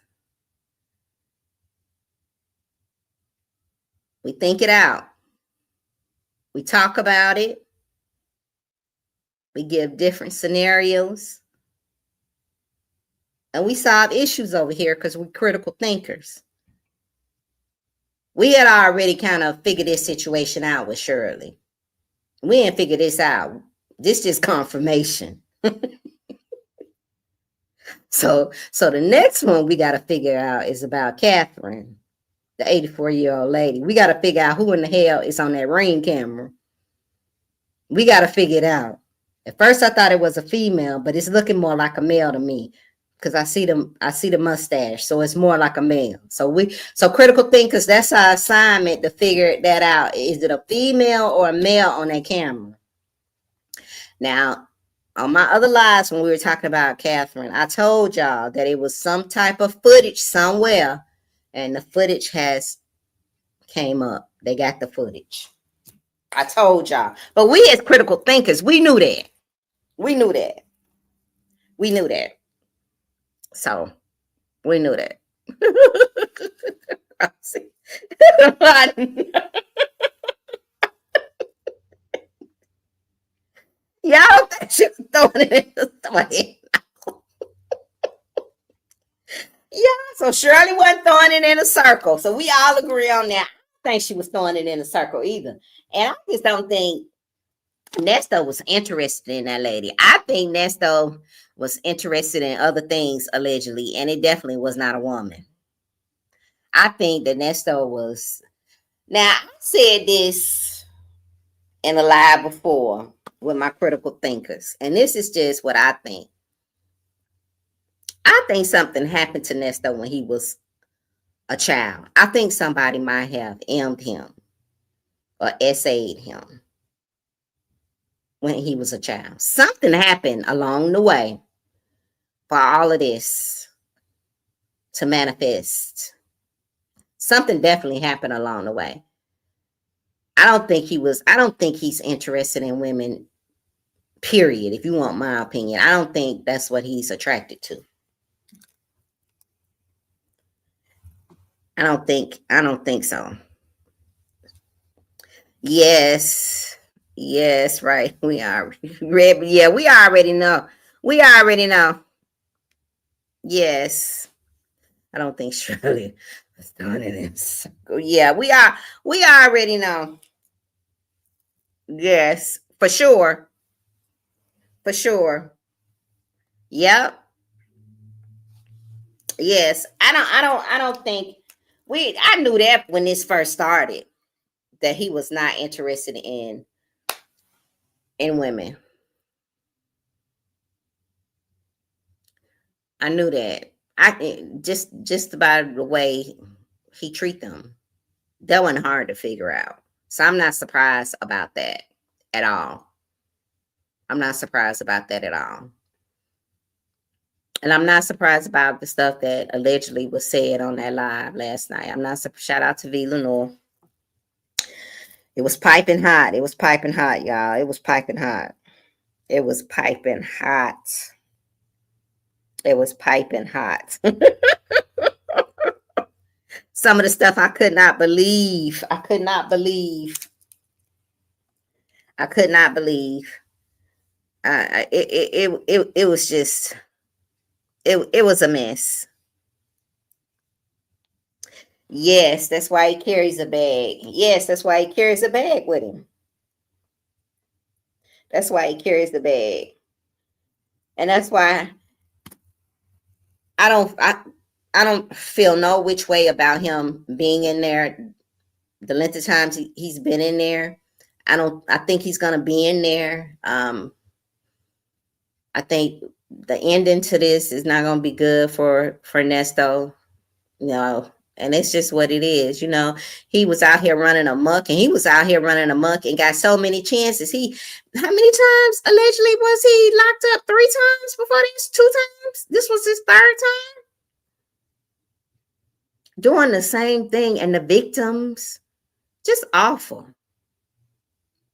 We think it out. We talk about it. We give different scenarios. And we solve issues over here because we're critical thinkers. We had already kind of figured this situation out with Shirley. We didn't figure this out. This is confirmation. So the next one we got to figure out is about Catherine, the 84-year-old lady. We got to figure out who in the hell is on that Ring camera. We got to figure it out. At first I thought it was a female, but it's looking more like a male to me because I see the mustache, so it's more like a male. So critical thinkers, that's our assignment to figure that out. Is it a female or a male on that camera? Now, on my other lives when we were talking about Catherine, I told y'all that it was some type of footage somewhere, and the footage has came up. They got the footage. I told y'all. But we as critical thinkers, we knew that. We knew that. We knew that. So we knew that. Y'all think she was throwing it in the toilet. Yeah, so Shirley wasn't throwing it in a circle. So we all agree on that. I don't think she was throwing it in a circle either. And I just don't think Nesto was interested in that lady. I think Nesto was interested in other things, allegedly, and it definitely was not a woman. I think that Nesto was. Now, I said this in a live before with my critical thinkers, and this is just what I think. I think something happened to Nesto when he was a child. I think somebody might have M'd him or essayed him when he was a child. Something happened along the way for all of this to manifest. Something definitely happened along the way. I don't think he's interested in women, period. If you want my opinion, I don't think that's what he's attracted to. I don't think so. Yes, right. We are red. Yeah, we already know. Yes, I don't think Shirley was doing it in circle. Yeah, we already know. Yes, for sure. For sure. Yep. Yes. I don't think I knew that when this first started that he was not interested in women. I knew that. Just about the way he treat them. That wasn't hard to figure out. So I'm not surprised about that at all. I'm not surprised about that at all. And I'm not surprised about the stuff that allegedly was said on that live last night. I'm not shout out to V Lenore. It was piping hot. It was piping hot, y'all. It was piping hot. It was piping hot. It was piping hot. Some of the stuff I could not believe. I could not believe. It was just it was a mess. Yes, that's why he carries a bag. Yes, that's why he carries a bag with him. That's why he carries the bag. And that's why I don't feel no which way about him being in there. The length of times he's been in there. I think he's gonna be in there. I think the ending to this is not gonna be good for Nesto, you know, and it's just what it is, you know. He was out here running amok and got so many chances. How many times allegedly was he locked up? 3 times before this? 2 times? This was his 3rd time? Doing the same thing, and the victims, just awful.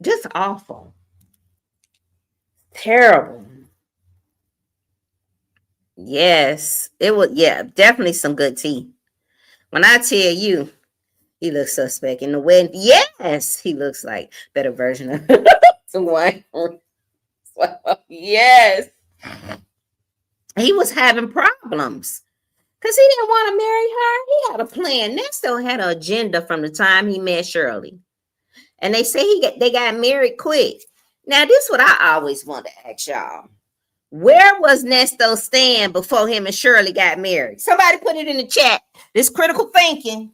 Just awful. Terrible. Yes, it was. Yeah, definitely some good tea. When I tell you, he looks suspect in the wedding. Yes, he looks like better version of someone. Yes, he was having problems because he didn't want to marry her. He had a plan. Nesto had an agenda from the time he met Shirley, and they say they got married quick. Now, this is what I always want to ask y'all. Where was Nesto stand before him and Shirley got married? Somebody put it in the chat. This critical thinking.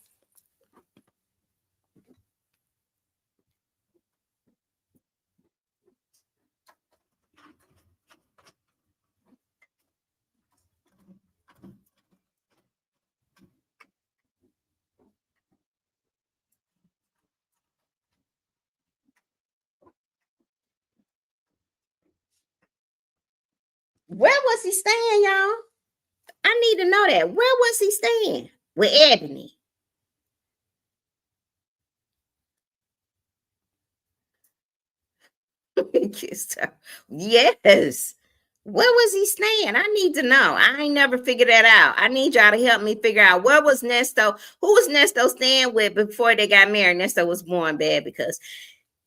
Where was he staying, y'all? I need to know that. Where was he staying with Ebony? He kissed her. Yes. Where was he staying? I need to know. I ain't never figured that out. I need y'all to help me figure out where was Nesto. Who was Nesto staying with before they got married? Nesto was born bad because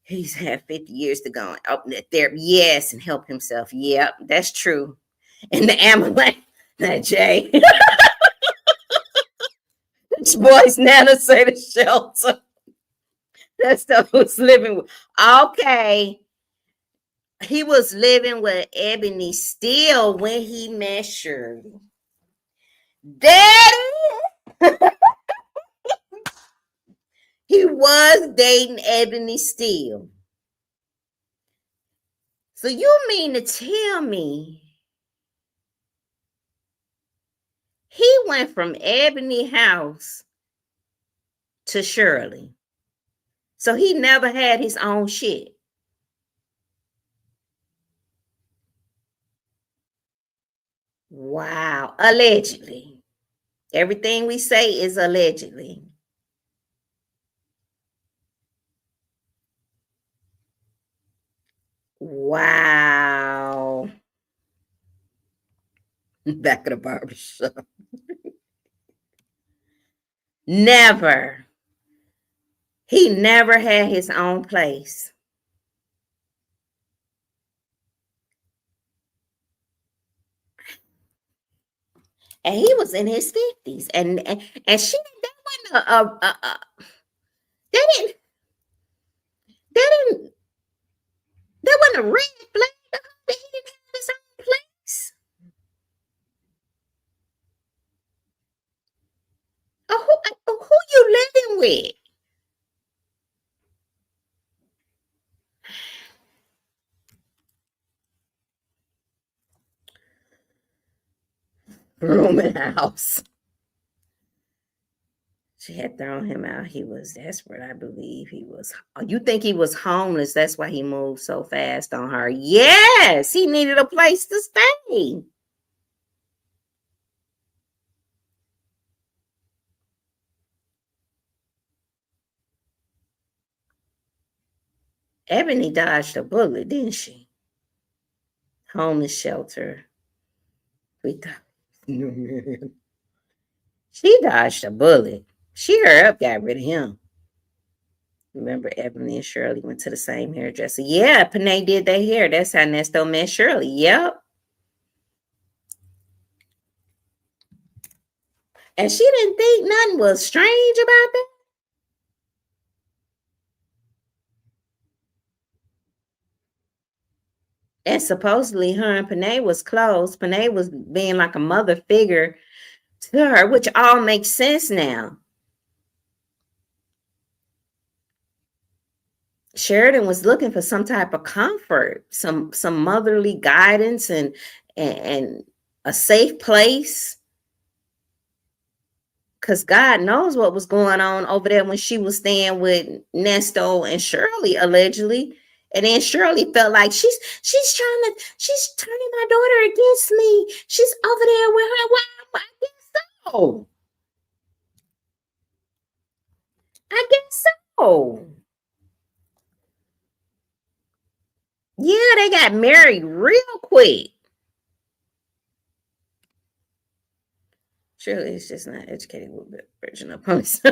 he's had 50 years to go. Oh, there, yes, and help himself. Yep, that's true. And the Amalek, that Jay. This boy's Nana say the shelter. That stuff was living with. Okay. He was living with Ebony Steele when he met Shirley. Daddy! He was dating Ebony Steele. So you mean to tell me he went from Ebony house to Shirley? So he never had his own shit. Wow. Allegedly. Everything we say is allegedly. Wow. Back of the barbershop. Never. He never had his own place. And he was in his 50s. And she, that wasn't that didn't, that wasn't a red flag that he didn't have his own place. Who you living with? Room and house. She had thrown him out. He was desperate, I believe. He was. You think he was homeless? That's why he moved so fast on her. Yes, he needed a place to stay. Ebony dodged a bullet, didn't she? Homeless shelter. She dodged a bullet. She hurried up, got rid of him. Remember, Ebony and Shirley went to the same hairdresser. Yeah, Panay did their hair. That's how Nesto met Shirley. Yep. And she didn't think nothing was strange about that. And supposedly her and Panay was close. Panay was being like a mother figure to her, which all makes sense now. Sheridan was looking for some type of comfort, some motherly guidance and a safe place. Because God knows what was going on over there when she was staying with Nesto and Shirley, allegedly. And then Shirley felt like she's turning my daughter against me. She's over there with her. Why? I guess so. I guess so. Yeah, they got married real quick. Shirley is just not educated with the version of police.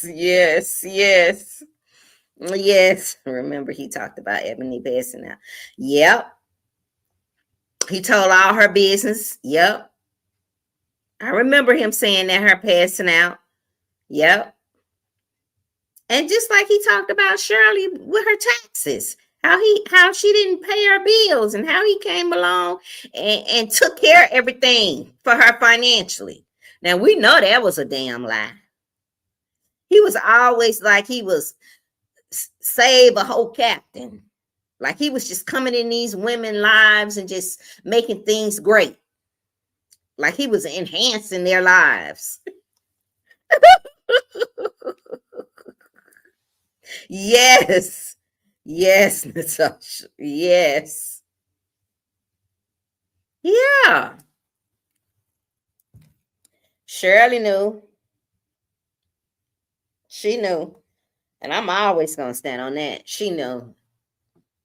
Yes. Remember, he talked about Ebony passing out. Yep. He told all her business. Yep. I remember him saying that her passing out. Yep. And just like he talked about Shirley with her taxes, how she didn't pay her bills and how he came along and took care of everything for her financially. Now we know that was a damn lie. He was always like he was save a whole captain. Like he was just coming in these women's lives and just making things great. Like he was enhancing their lives. Yes. Yes, Natasha. Yes. Yeah. Shirley knew. She knew. And I'm always gonna stand on that. She knew.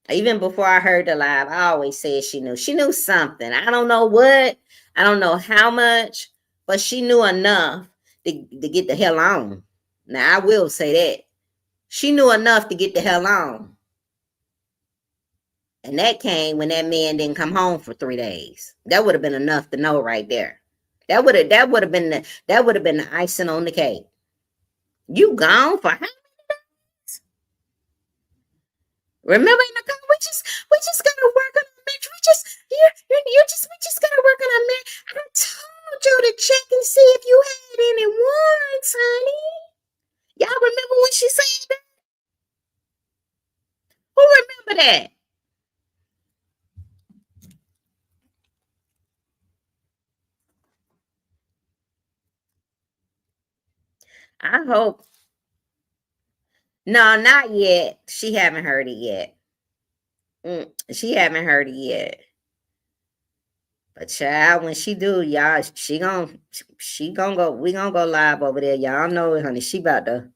Even before I heard the live, I always said she knew. She knew something. I don't know what, I don't know how much, but she knew enough to get the hell on. Now I will say that. She knew enough to get the hell on. And that came when that man didn't come home for 3 days. That would have been enough to know right there. That would have been the icing on the cake. You gone for how? Remember in the car, we just gotta work on our marriage. We just gotta work on our marriage. I told you to check and see if you had any warrants, honey. Y'all remember when she said that? Who remember that? I hope. No, not yet. She haven't heard it yet. She haven't heard it yet. But child, when she do, y'all, she gonna go. We gonna go live over there. Y'all know it, honey. She about to.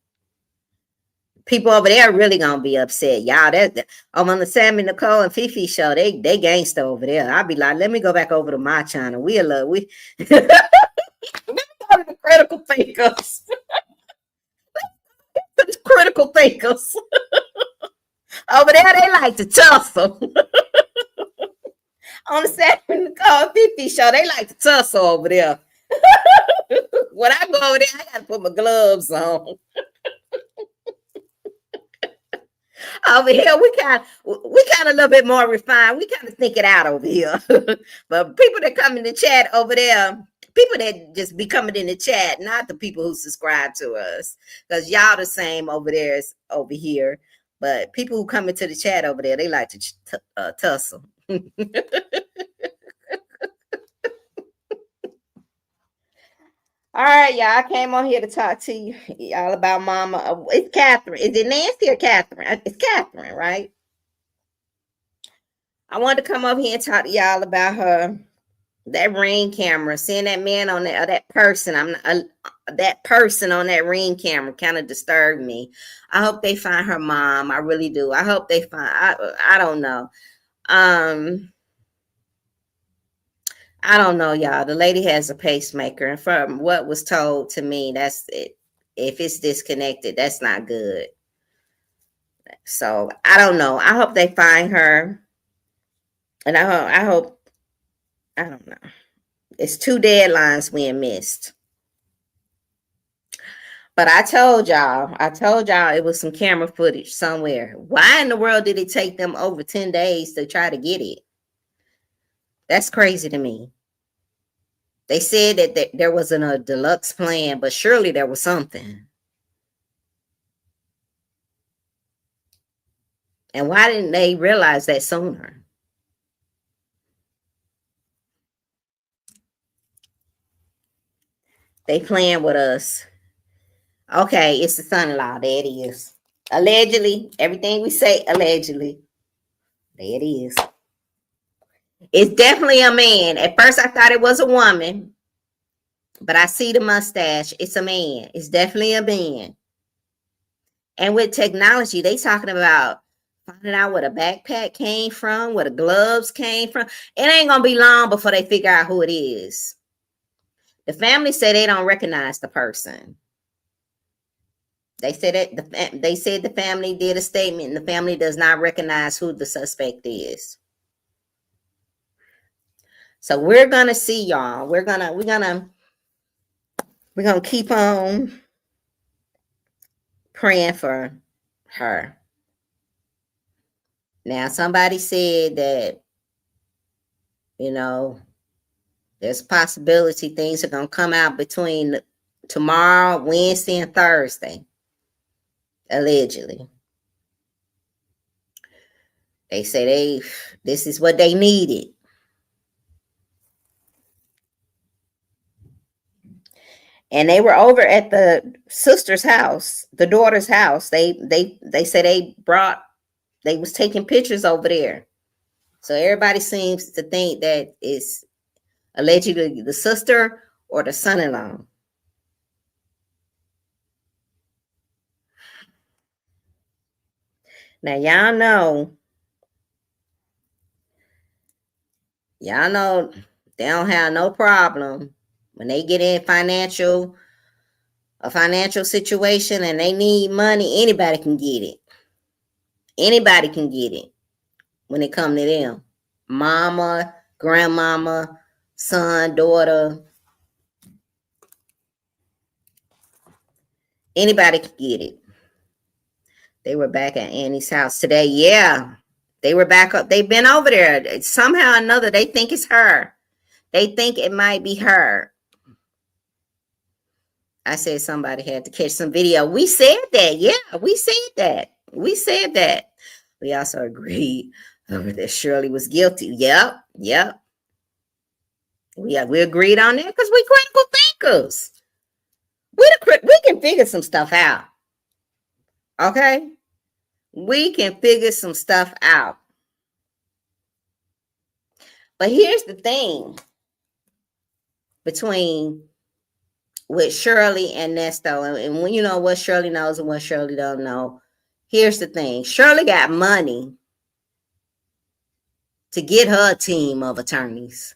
People over there really gonna be upset, y'all. That on the Sammy Nicole and Fifi show, they gangster over there. I'll be like, let me go back over to my channel. We let me go to the critical thinkers. The critical thinkers over there, they like to tussle. On the Sammy Nicole and Fifi show, they like to tussle over there. When I go over there, I gotta put my gloves on. Over here, we kind a little bit more refined. We kind of think it out over here. But people that come in the chat over there, people that just be coming in the chat, not the people who subscribe to us, because y'all the same over there as over here. But people who come into the chat over there, they like to tussle. All right, y'all. I came on here to talk to you all about Mama. It's Catherine. Is it Nancy or Catherine? It's Catherine, right? I wanted to come over here and talk to y'all about that Ring camera. Seeing that man on that person. That person on that Ring camera kind of disturbed me. I hope they find her mom. I really do. I hope they find. I don't know. I don't know, y'all. The lady has a pacemaker, and from what was told to me, that's it. If it's disconnected, that's not good. So I don't know. I hope they find her, and I hope. I don't know. It's 2 deadlines being missed. But I told y'all it was some camera footage somewhere. Why in the world did it take them over 10 days to try to get it? That's crazy to me. They said that there wasn't a deluxe plan, but surely there was something. And why didn't they realize that sooner? They playing with us. Okay, it's the son-in-law. There it is. Allegedly, everything we say, allegedly. There it is. It's definitely a man. At first, I thought it was a woman, but I see the mustache. It's a man. It's definitely a man. And with technology, they talking about finding out where the backpack came from, where the gloves came from. It ain't gonna be long before they figure out who it is. The family say they don't recognize the person. They said that they said the family did a statement, and the family does not recognize who the suspect is. So we're gonna see, y'all. We're gonna keep on praying for her. Now, somebody said that, there's a possibility things are gonna come out between tomorrow, Wednesday, and Thursday. Allegedly. They say this is what they needed. And they were over at the sister's house, the daughter's house. They said they was taking pictures over there. So everybody seems to think that it's allegedly the sister or the son-in-law. Now y'all know they don't have no problem when they get in a financial situation and they need money. Anybody can get it. Anybody can get it when it come to them. Mama, grandmama, son, daughter. Anybody can get it. They were back at Annie's house today. Yeah. They were back up. They've been over there. Somehow or another, they think it's her. They think it might be her. I said somebody had to catch some video. We said that. Yeah, we said that. We said that. We also agreed that Shirley was guilty. Yep. We agreed on that because we critical thinkers. We can figure some stuff out. Okay? We can figure some stuff out. But here's the thing between with Shirley and Nesto, and when you know what Shirley knows and what Shirley don't know. Here's the thing. Shirley got money to get her a team of attorneys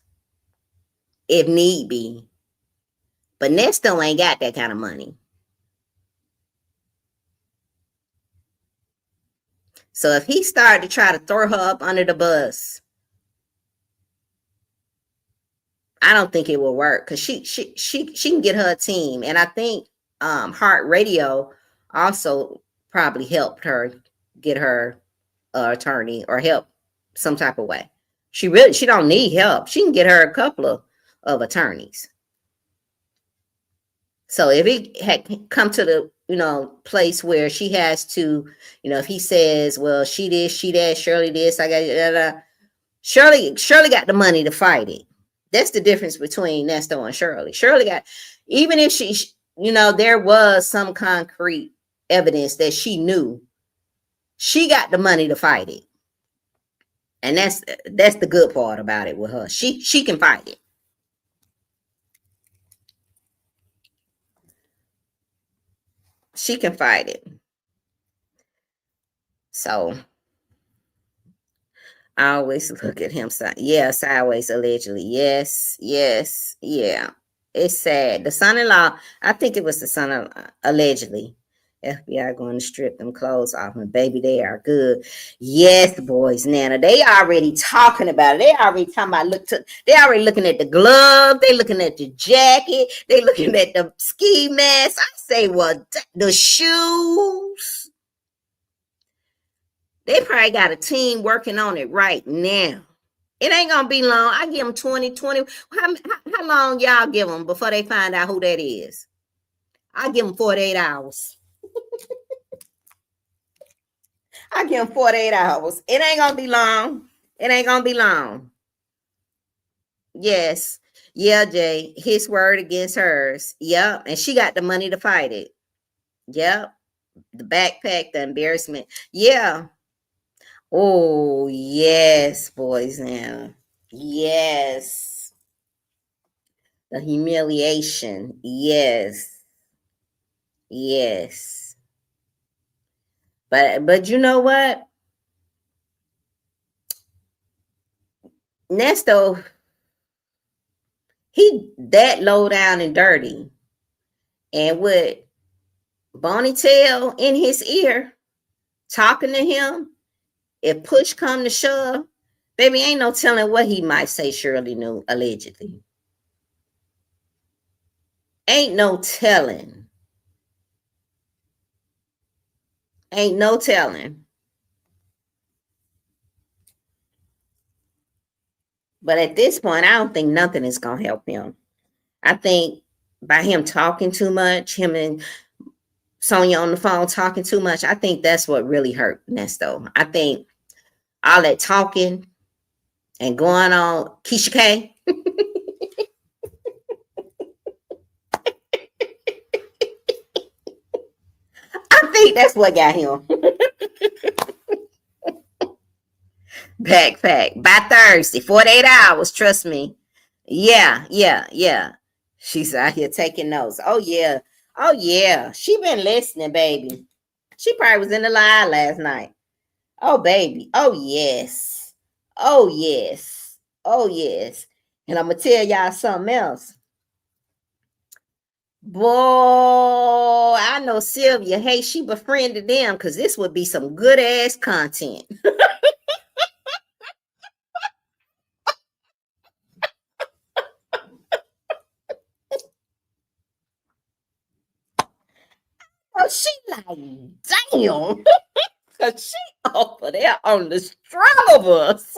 if need be. But Nesto ain't got that kind of money. So if he started to try to throw her up under the bus, I don't think it will work because she can get her a team. And I think Heart Radio also probably helped her get her attorney or help some type of way. She don't need help. She can get her a couple of attorneys. So if he had come to the place where she has to, if he says, well, she this, she that, Shirley this, I got Shirley got the money to fight it. That's the difference between Nesto and Shirley. Shirley got, even if she there was some concrete evidence that she knew, she got the money to fight it. And that's the good part about it with her. She can fight it. She can fight it. So I always look at him. Sideways, allegedly. Yes. Yeah. It's sad. The son-in-law, I think it was the son-in-law, allegedly. FBI going to strip them clothes off, and baby, they are good. Yes, boys, Nana. They already talking about it. They already talking about they already looking at the glove. They looking at the jacket. They looking at the ski mask. I say, well, the shoes. They probably got a team working on it right now. It ain't gonna be long. I give them 20. How long y'all give them before they find out who that is? I give them 48 hours. I give them 48 hours. It ain't gonna be long. It ain't gonna be long. Yes. Yeah, Jay. His word against hers. Yep. And she got the money to fight it. Yep. The backpack, the embarrassment. Yeah. Oh, yes, boys now. Yes. The humiliation. Yes. But you know what? Nesto, he that low down and dirty. And with Bonnie Tail in his ear, talking to him, if push come to shove, baby, ain't no telling what he might say Shirley knew, allegedly. Ain't no telling. Ain't no telling. But at this point, I don't think nothing is going to help him. I think by him talking too much, him and Sonia on the phone talking too much, I think that's what really hurt Nesto. I think all that talking and going on, Keisha K. I think that's what got him. Backpack by Thursday, 48 hours. Trust me. Yeah. She's out here taking notes. Oh yeah. She been listening, baby. She probably was in the live last night. Oh, baby. Oh, yes. Oh, yes. Oh, yes. And I'm going to tell y'all something else. Boy, I know Sylvia. Hey, she befriended them because this would be some good ass content. Oh, she like, damn. Because she over there on the struggle bus.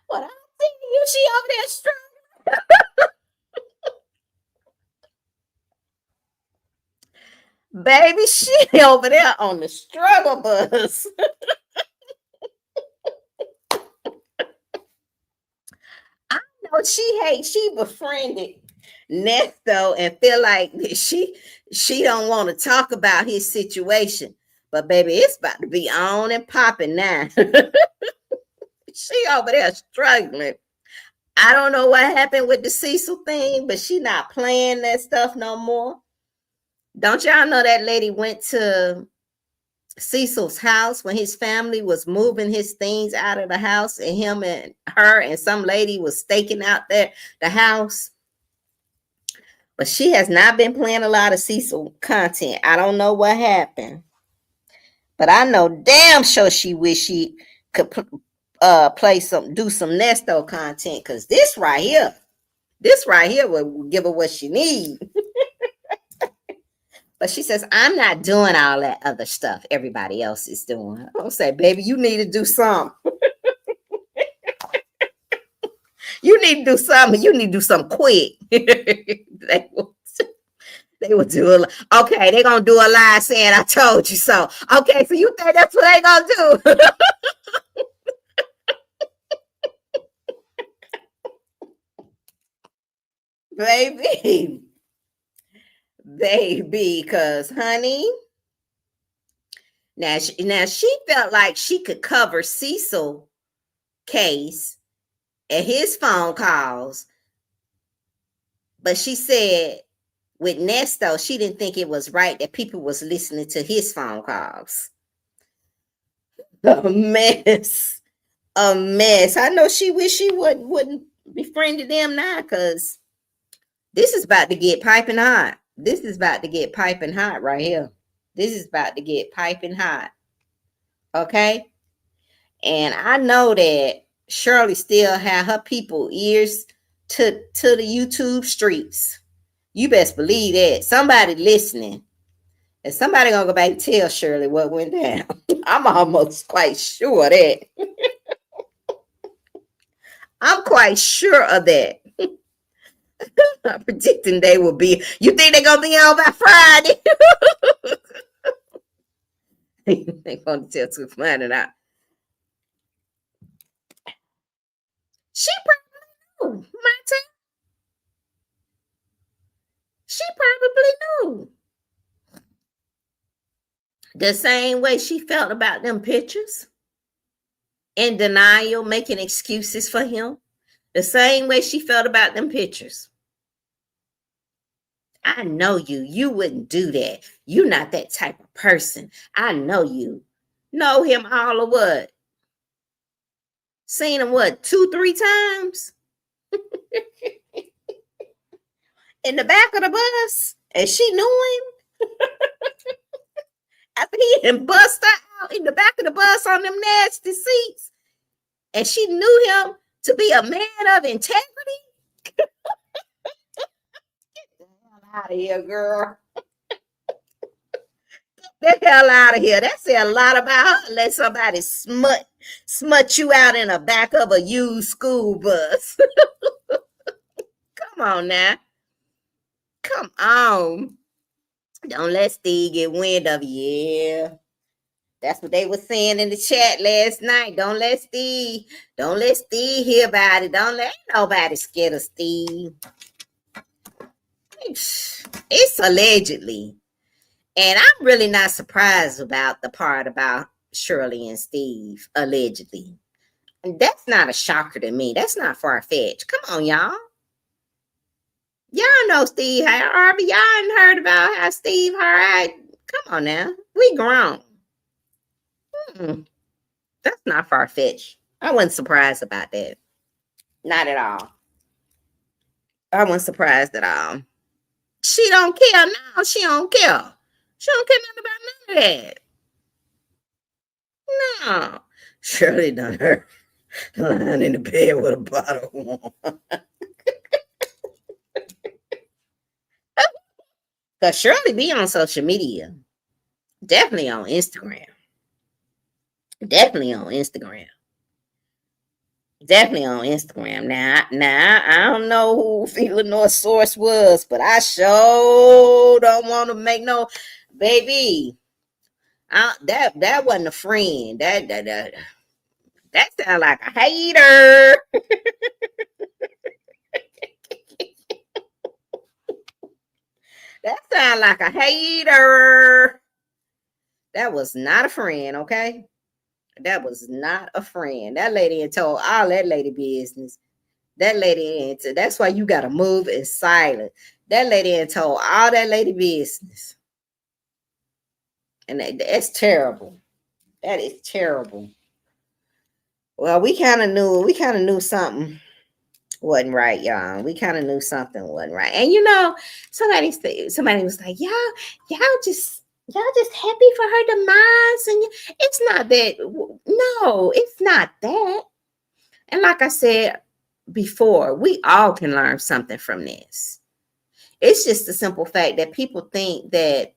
What I see you, she over there struggling. Baby, she over there on the struggle bus. I know she befriended Nesto and feel like she don't want to talk about his situation. But baby, it's about to be on and popping now. She over there struggling. I don't know what happened with the Cecil thing, but she not playing that stuff no more. Don't y'all know that lady went to Cecil's house when his family was moving his things out of the house, and him and her and some lady was staking out there the house. But she has not been playing a lot of Cecil content. I don't know what happened, but I know damn sure she wish she could do some Nesto content, because this right here will give her what she needs. But she says, I'm not doing all that other stuff everybody else is doing. I'll say, baby, you need to do something. You need to do something. You need to do something quick. They will do it. Okay, they're going to do a live saying, I told you so. Okay, so you think that's what they're going to do? Baby. Baby, because, honey, now she felt like she could cover Cecil case and his phone calls, but she said with Nesto, she didn't think it was right that people was listening to his phone calls. A mess. A mess. I know she wish she wouldn't befriended them now, because this is about to get piping hot. This is about to get piping hot right here. This is about to get piping hot. Okay? And I know that Shirley still have her people ears to the YouTube streets. You best believe that. Somebody listening. And somebody gonna go back and tell Shirley what went down. I'm almost quite sure of that. I'm quite sure of that. I'm predicting they will be. You think they're gonna be on by Friday? They're gonna tell too funny now. She probably knew, Monty. She probably knew. The same way she felt about them pictures. In denial, making excuses for him. The same way she felt about them pictures. I know you. You wouldn't do that. You're not that type of person. I know you. Know him all of what? Seen him what? 2-3 times? In the back of the bus? And she knew him? After he had bust her out in the back of the bus on them nasty seats. And she knew him to be a man of integrity? Get the hell out of here, girl. Get the hell out of here. That said a lot about her. Let somebody smut you out in the back of a used school bus. Come on now. Come on. Don't let Steve get wind of you. Yeah. That's what they were saying in the chat last night. Don't let Steve hear about it. Don't let nobody scared of Steve. It's allegedly. And I'm really not surprised about the part about Shirley and Steve, allegedly. And that's not a shocker to me. That's not far-fetched. Come on, y'all. Y'all know Steve Harvey. Y'all ain't heard about how Steve Harvey. Come on now. We grown. That's not far-fetched. I wasn't surprised about that. Not at all. I wasn't surprised at all. She don't care. No, she don't care. She don't care nothing about none of that. No. Shirley done her lying in the bed with a bottle of wine. Because Shirley be on social media. Definitely on Instagram. Definitely on Instagram. Definitely on Instagram. Now, I don't know who Feeling North source was, but I sure don't want to make no baby. That wasn't a friend. That sound like a hater. That sound like a hater. That was not a friend, okay? That was not a friend. That lady had told all that lady business. That lady into that's why you gotta move in silence. That lady had told all that lady business. And that's terrible. That is terrible. Well, we kind of knew something wasn't right, y'all. We kind of knew something wasn't right. And somebody was like, y'all just happy for her demise. And it's not that. No, it's not that. And like I said before, we all can learn something from this. It's just the simple fact that people think that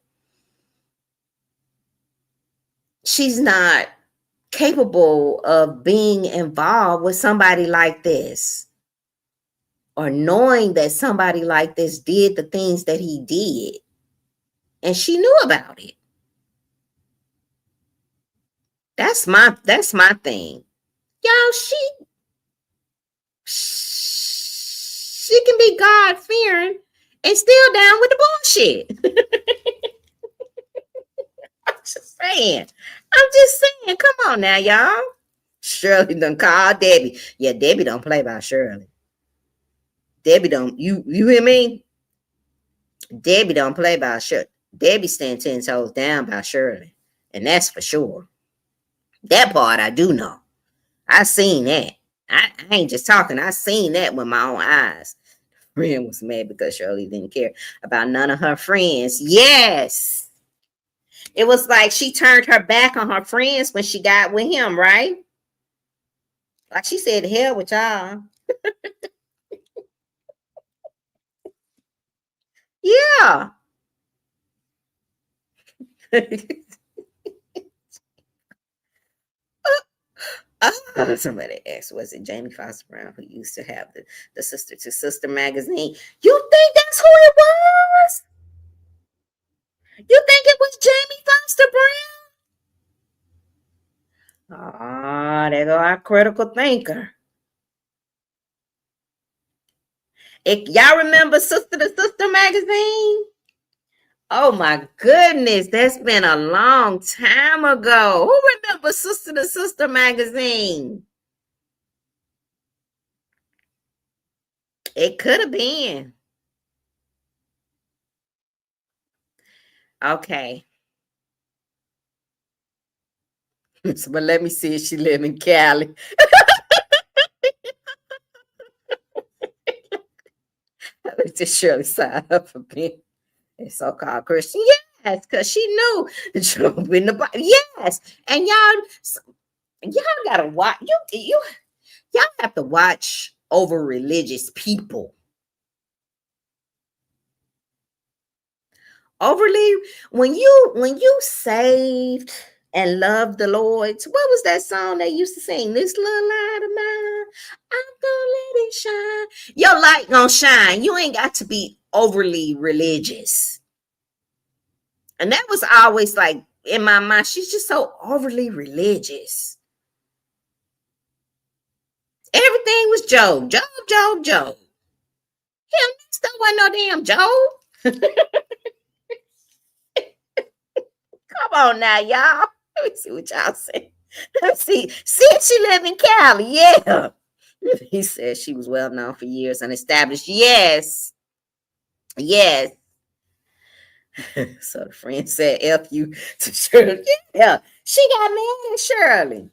she's not capable of being involved with somebody like this, or knowing that somebody like this did the things that he did, and she knew about it. That's my thing. Y'all, she can be God-fearing and still down with the bullshit. I'm just saying. Come on now, y'all. Shirley done called Debbie. Yeah, Debbie don't play by Shirley. Debbie don't, you hear me? Debbie don't play by Shirley. Debbie stand 10 toes down by Shirley. And that's for sure. That part I do know. I seen that. I ain't just talking. I seen that with my own eyes. Friend was mad because Shirley didn't care about none of her friends. Yes. It was like she turned her back on her friends when she got with him, right? Like she said, hell with y'all. Yeah. Somebody asked, was it Jamie Foxx Brown who used to have the Sister to Sister magazine? You think that's who it was? You think it was Jamie Foxx Brown? Ah, there go our critical thinker. Y'all remember Sister to Sister magazine? Oh my goodness, that's been a long time ago. Who remembers Sister to Sister magazine? It could have been. Okay. But let me see if she live in Cali. Just Shirley signed up for being a so-called Christian. Yes, because she knew Job in the Bible. Yes, and y'all gotta watch. Y'all have to watch over religious people. Overly, when you saved and loved the Lord, what was that song they used to sing? This little light of mine, I'm gonna let it shine. Your light gonna shine. You ain't got to be overly religious. And that was always like in my mind, she's just so overly religious. Everything was Job. Him still wasn't no damn Job. Come on now, y'all. Let me see what y'all say. Let's see. Since she lived in Cali, yeah. He said she was well known for years and established. Yes. Yes. So the friend said F you to Shirley. Yeah, she got mad at Shirley.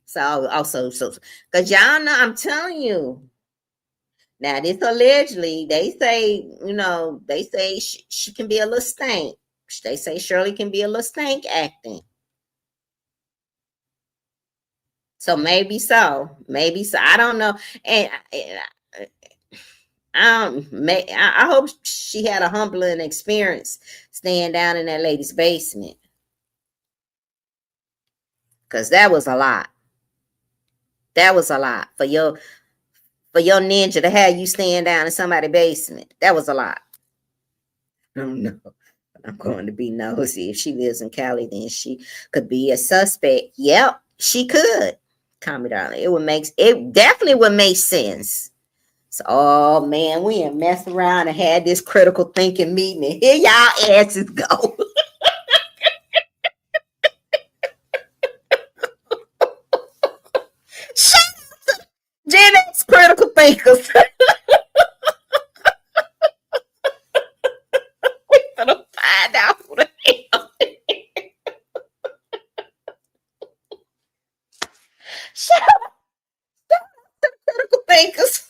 So also, so because y'all know, I'm telling you. Now this allegedly, they say, they say she can be a little stank. They say Shirley can be a little stank acting. So maybe so, maybe so. I don't know, and I hope she had a humbling experience staying down in that lady's basement, because that was a lot. That was a lot for your ninja to have you staying down in somebody's basement. That was a lot. I don't know. I'm going to be nosy. If she lives in Cali, then she could be a suspect. Yep, she could. Tommy darling, it definitely would make sense. So, oh man, we ain't messed around and had this critical thinking meeting, and here y'all asses go. Shut up, Gen X critical thinkers. We gonna find out who the hell. Shut up, critical thinkers.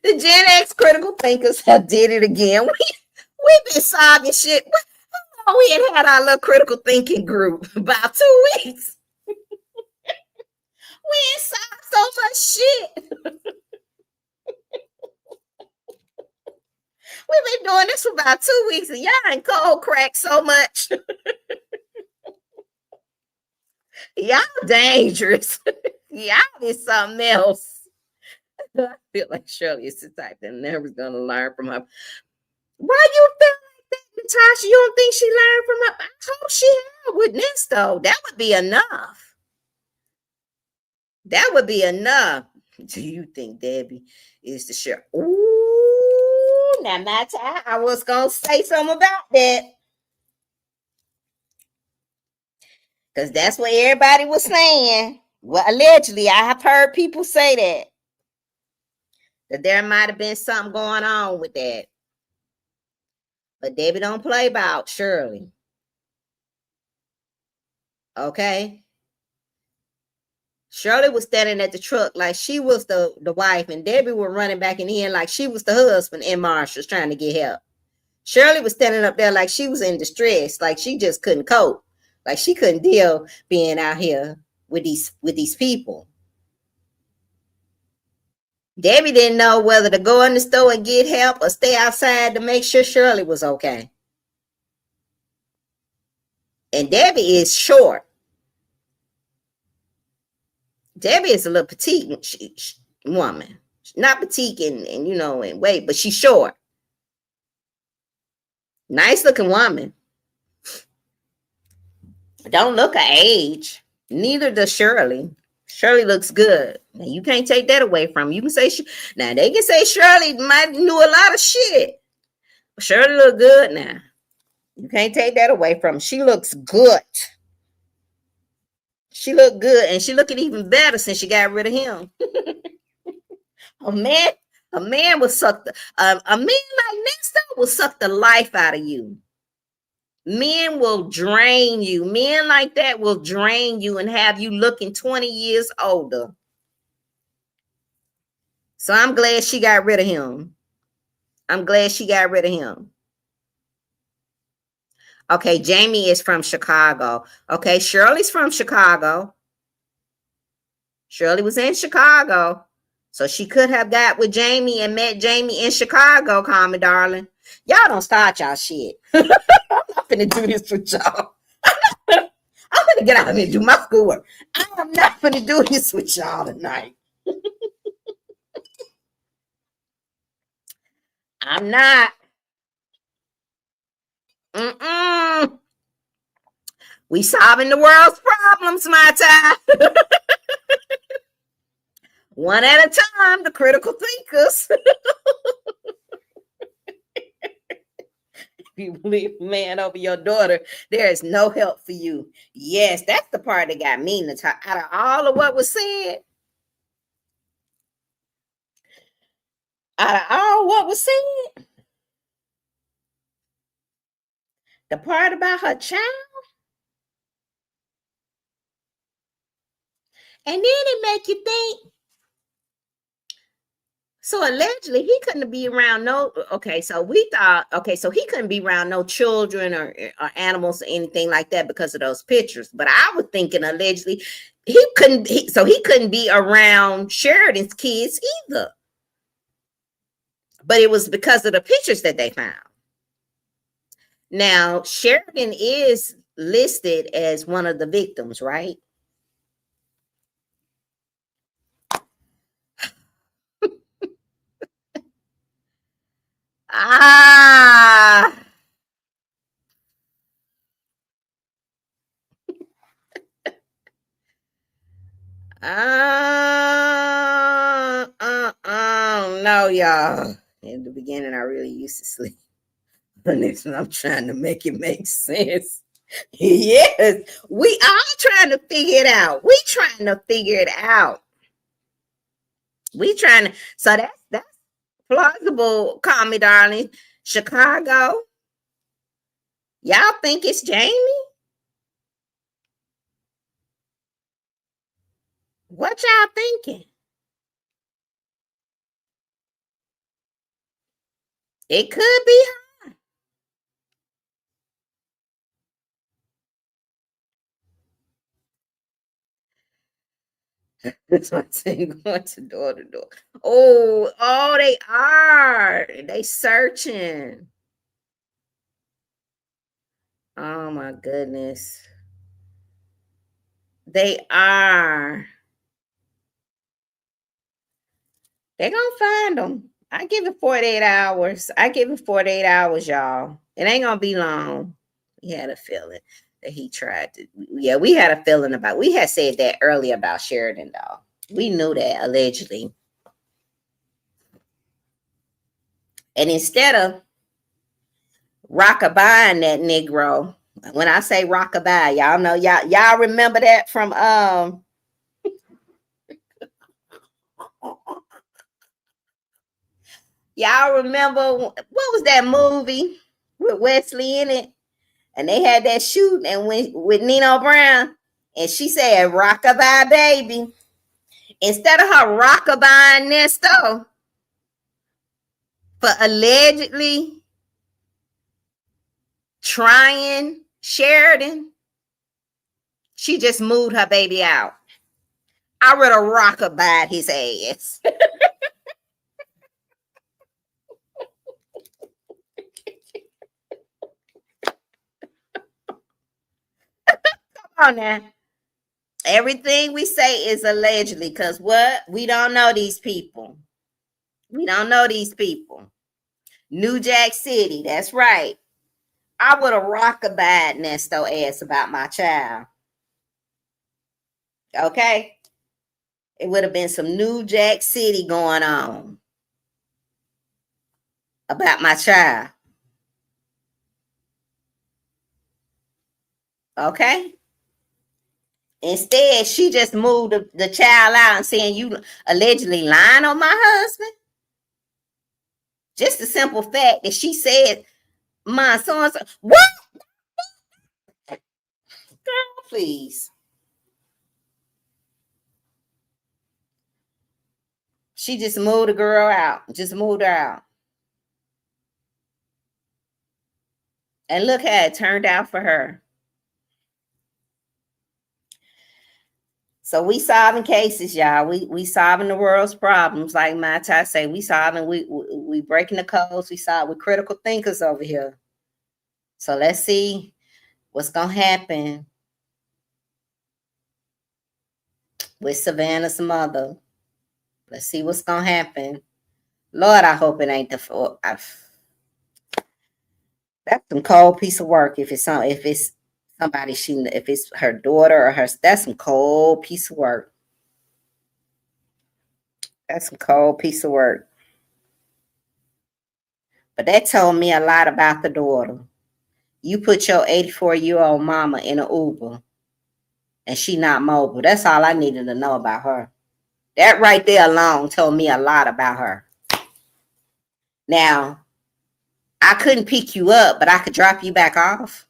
The Gen X critical thinkers have did it again. We've been solving shit. We had our little critical thinking group about 2 weeks. We ain't solved so much shit. We've been doing this for about 2 weeks, and y'all ain't cold cracked so much. Y'all dangerous. Y'all is something else. I feel like Shirley is the type that never gonna learn from her. Why you feel like that, Natasha? You don't think she learned from her? I hope she had with this though. That would be enough. That would be enough. Do you think Debbie is the sheriff? Ooh, now my time. I was gonna say something about that. Because that's what everybody was saying. Well, allegedly, I have heard people say that. That there might have been something going on with that. But Debbie don't play about Shirley. Okay? Shirley was standing at the truck like she was the wife, and Debbie was running back and in like she was the husband, and Marshall's trying to get help. Shirley was standing up there like she was in distress, like she just couldn't cope. Like she couldn't deal being out here with these people. Debbie didn't know whether to go in the store and get help or stay outside to make sure Shirley was okay. And Debbie is short. Debbie is a little petite woman. Not petite in weight, but she's short. Nice looking woman. Don't look her age. Neither does Shirley. Shirley looks good. Now, you can't take that away from her. You can say now they can say Shirley might knew a lot of shit. Shirley look good now. You can't take that away from her. She looks good. She looked good, and she looking even better since she got rid of him. a man will suck a man like Nesta will suck the life out of you. Men will drain you. Men like that will drain you and have you looking 20 years older. So I'm glad she got rid of him. Okay, Jamie is from Chicago. Okay, Shirley's from Chicago. Shirley was in Chicago. So she could have got with Jamie and met Jamie in Chicago, Carmen, darling. Y'all don't start y'all shit. I'm not finna do this with y'all. I'm gonna get out of here and do my schoolwork. I am not gonna do this with y'all tonight. I'm not. Mm-mm. We solving the world's problems, my time. One at a time, the critical thinkers. If you believe a man over your daughter, there is no help for you. Yes, that's the part that got me, Natasha. Out of all of what was said, out of all what was said, The part about her child. And then it make you think. So allegedly he couldn't be around no, okay, so we thought, okay, so he couldn't be around no children or animals or anything like that because of those pictures. But I was thinking allegedly he couldn't be around Sheridan's kids either. But it was because of the pictures that they found. Now, Sheridan is listed as one of the victims, right? Ah. No, y'all. In the beginning, I really used to sleep. But next one, I'm trying to make it make sense. Yes, we are trying to figure it out. We trying to figure it out. We trying to. So that's plausible. Call me, darling. Chicago. Y'all think it's Jamie? What y'all thinking? It could be her. That's what I'm saying. Going to door to door. Oh, they are. They searching. Oh my goodness. They are. They're gonna find them. I give it 48 hours. I give it 48 hours, y'all. It ain't gonna be long. We had a feeling that he tried to. Yeah, we had a feeling about. We had said that earlier about Sheridan, though. We knew that allegedly. And instead of rockabye that Negro, when I say rockabye, y'all know y'all remember that from y'all remember what was that movie with Wesley in it? And they had that shooting and with Nino Brown, and she said rockabye baby. Instead of her rockabye Nesto for allegedly trying Sheridan, she just moved her baby out. I would have rockabye his ass. Come on now. Everything we say is allegedly, because what? We don't know these people. We don't know these people. New Jack City, that's right. I would have rockabye Nesto ass about my child. Okay? It would have been some New Jack City going on about my child. Okay? Instead, she just moved the child out and saying, you allegedly lying on my husband. Just the simple fact that she said, my son, what? Girl, please. She just moved the girl out. Just moved her out. And look how it turned out for her. So we solving cases, y'all. We solving the world's problems, like my Ty say. We solving. We breaking the codes. We're critical thinkers over here. So let's see what's gonna happen with Savannah's mother. Let's see what's gonna happen. Lord, I hope it ain't the. That's some cold piece of work. If it's somebody, if it's her daughter or her, that's some cold piece of work. That's some cold piece of work. But that told me a lot about the daughter. You put your 84-year-old mama in an Uber and she not mobile. That's all I needed to know about her. That right there alone told me a lot about her. Now, I couldn't pick you up, but I could drop you back off.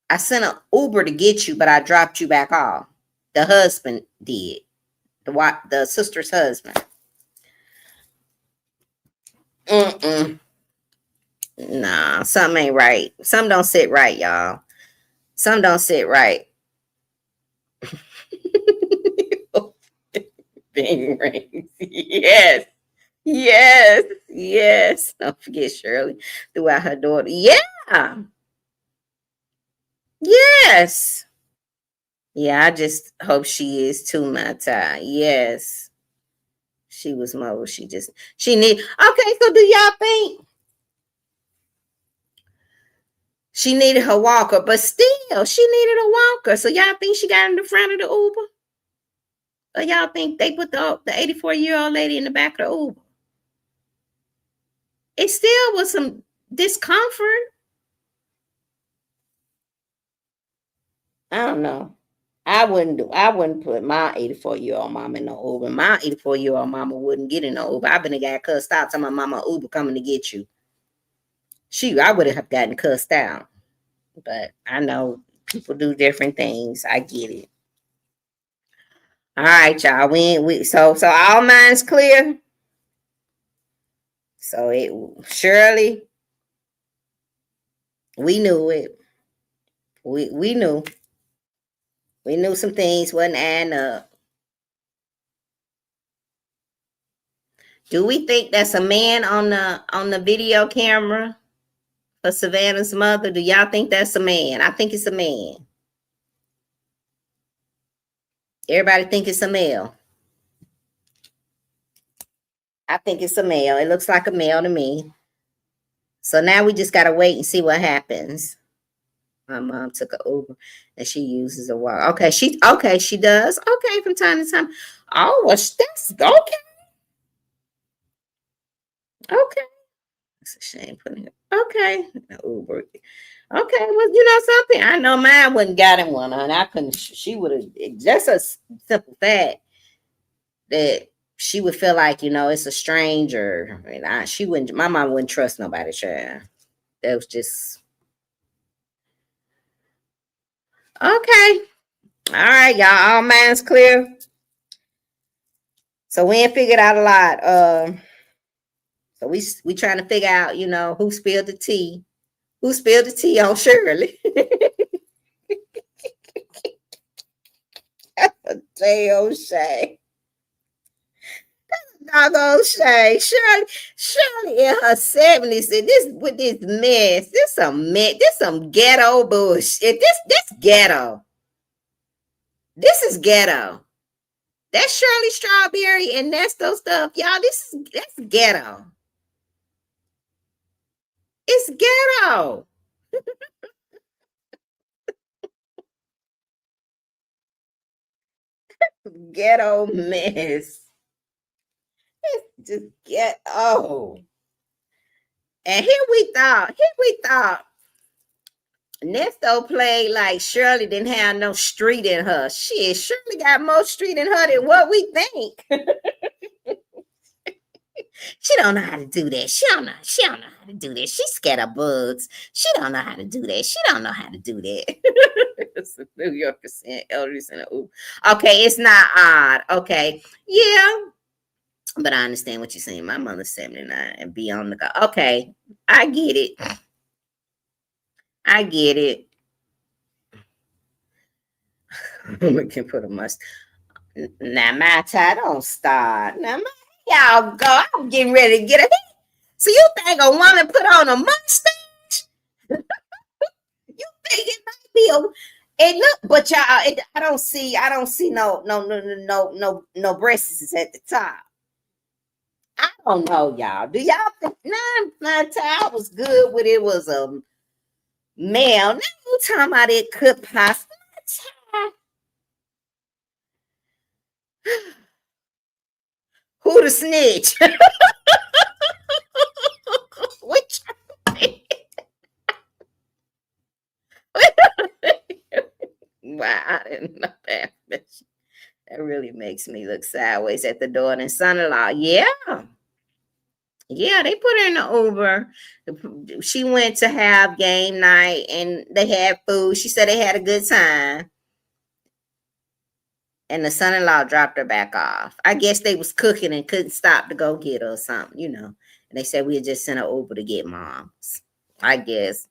I sent an Uber to get you, but I dropped you back off. The husband did. The sister's husband. Mm-mm. Nah, something ain't right. Something don't sit right, y'all. Something don't sit right. Bing rings. Yes. Yes. Yes. Don't forget Shirley throughout her daughter. Yeah. Yes. Yeah, I just hope she is too, my time. Yes. She was mobile. She need okay, so do y'all think she needed her walker, but still she needed a walker. So y'all think she got in the front of the Uber? Or y'all think they put the 84-year-old lady in the back of the Uber? It still was some discomfort. I don't know. I wouldn't put my 84-year-old mama in no Uber. My 84-year-old mama wouldn't get in no Uber. I've been got cussed out to my mama Uber coming to get you. I would have gotten cussed out. But I know people do different things. I get it. All right, y'all. So all minds clear. So it Shirley, we knew it. We knew. We knew some things wasn't adding up. Do we think that's a man on the video camera for Savannah's mother? Do y'all think that's a man? I think it's a man. Everybody think it's a male. I think it's a male. It looks like a male to me. So now we just gotta wait and see what happens. My mom took an Uber and she uses a walk. Okay, she does. Okay, from time to time. Oh, well, that's okay. Okay. It's a shame putting it. Okay. Uber. Okay, well, something. I know mine wouldn't gotten one on. I couldn't. She would have. Just a simple fact that she would feel like it's a stranger. She wouldn't. My mom wouldn't trust nobody. Child. That was just okay. All right, y'all. All minds clear. So we ain't figured out a lot. So we trying to figure out, who spilled the tea. Who spilled the tea on Shirley? J.O. Shay. Doggone Shay. Shirley in her 70s. And this with this mess. This some ghetto bullshit. This ghetto. This is ghetto. That's Shirley Strawberry and Nesto stuff. Y'all, that's ghetto. It's ghetto. Ghetto mess. It's just ghetto. And here we thought Nesto played like Shirley didn't have no street in her. Shit, Shirley got more street in her than what we think. She don't know how to do that. She don't know how to do that. She's scared of bugs. She don't know how to do that. She don't know how to do that. It's a New York elderly center. Ooh. Okay, it's not odd. Okay. Yeah. But I understand what you're saying. My mother's 79 and be on the go. Okay. I get it. I get it. I'm looking for the must. Now, my tie don't start. Now, y'all go. I'm getting ready to get a. So you think a woman put on a mustache? You think it might be it look, but y'all, I don't see no breasts at the top. I don't know, y'all. Do y'all think my tie was good when it was a male? Now you talking about it could possibly tie. Who the snitch? Which wow, I didn't know that. That really makes me look sideways at the daughter and son-in-law. Yeah. Yeah, they put her in the Uber. She went to have game night and they had food. She said they had a good time. And the son-in-law dropped her back off. I guess they was cooking and couldn't stop to go get her or something, you know. And they said we just sent her over to get moms. I guess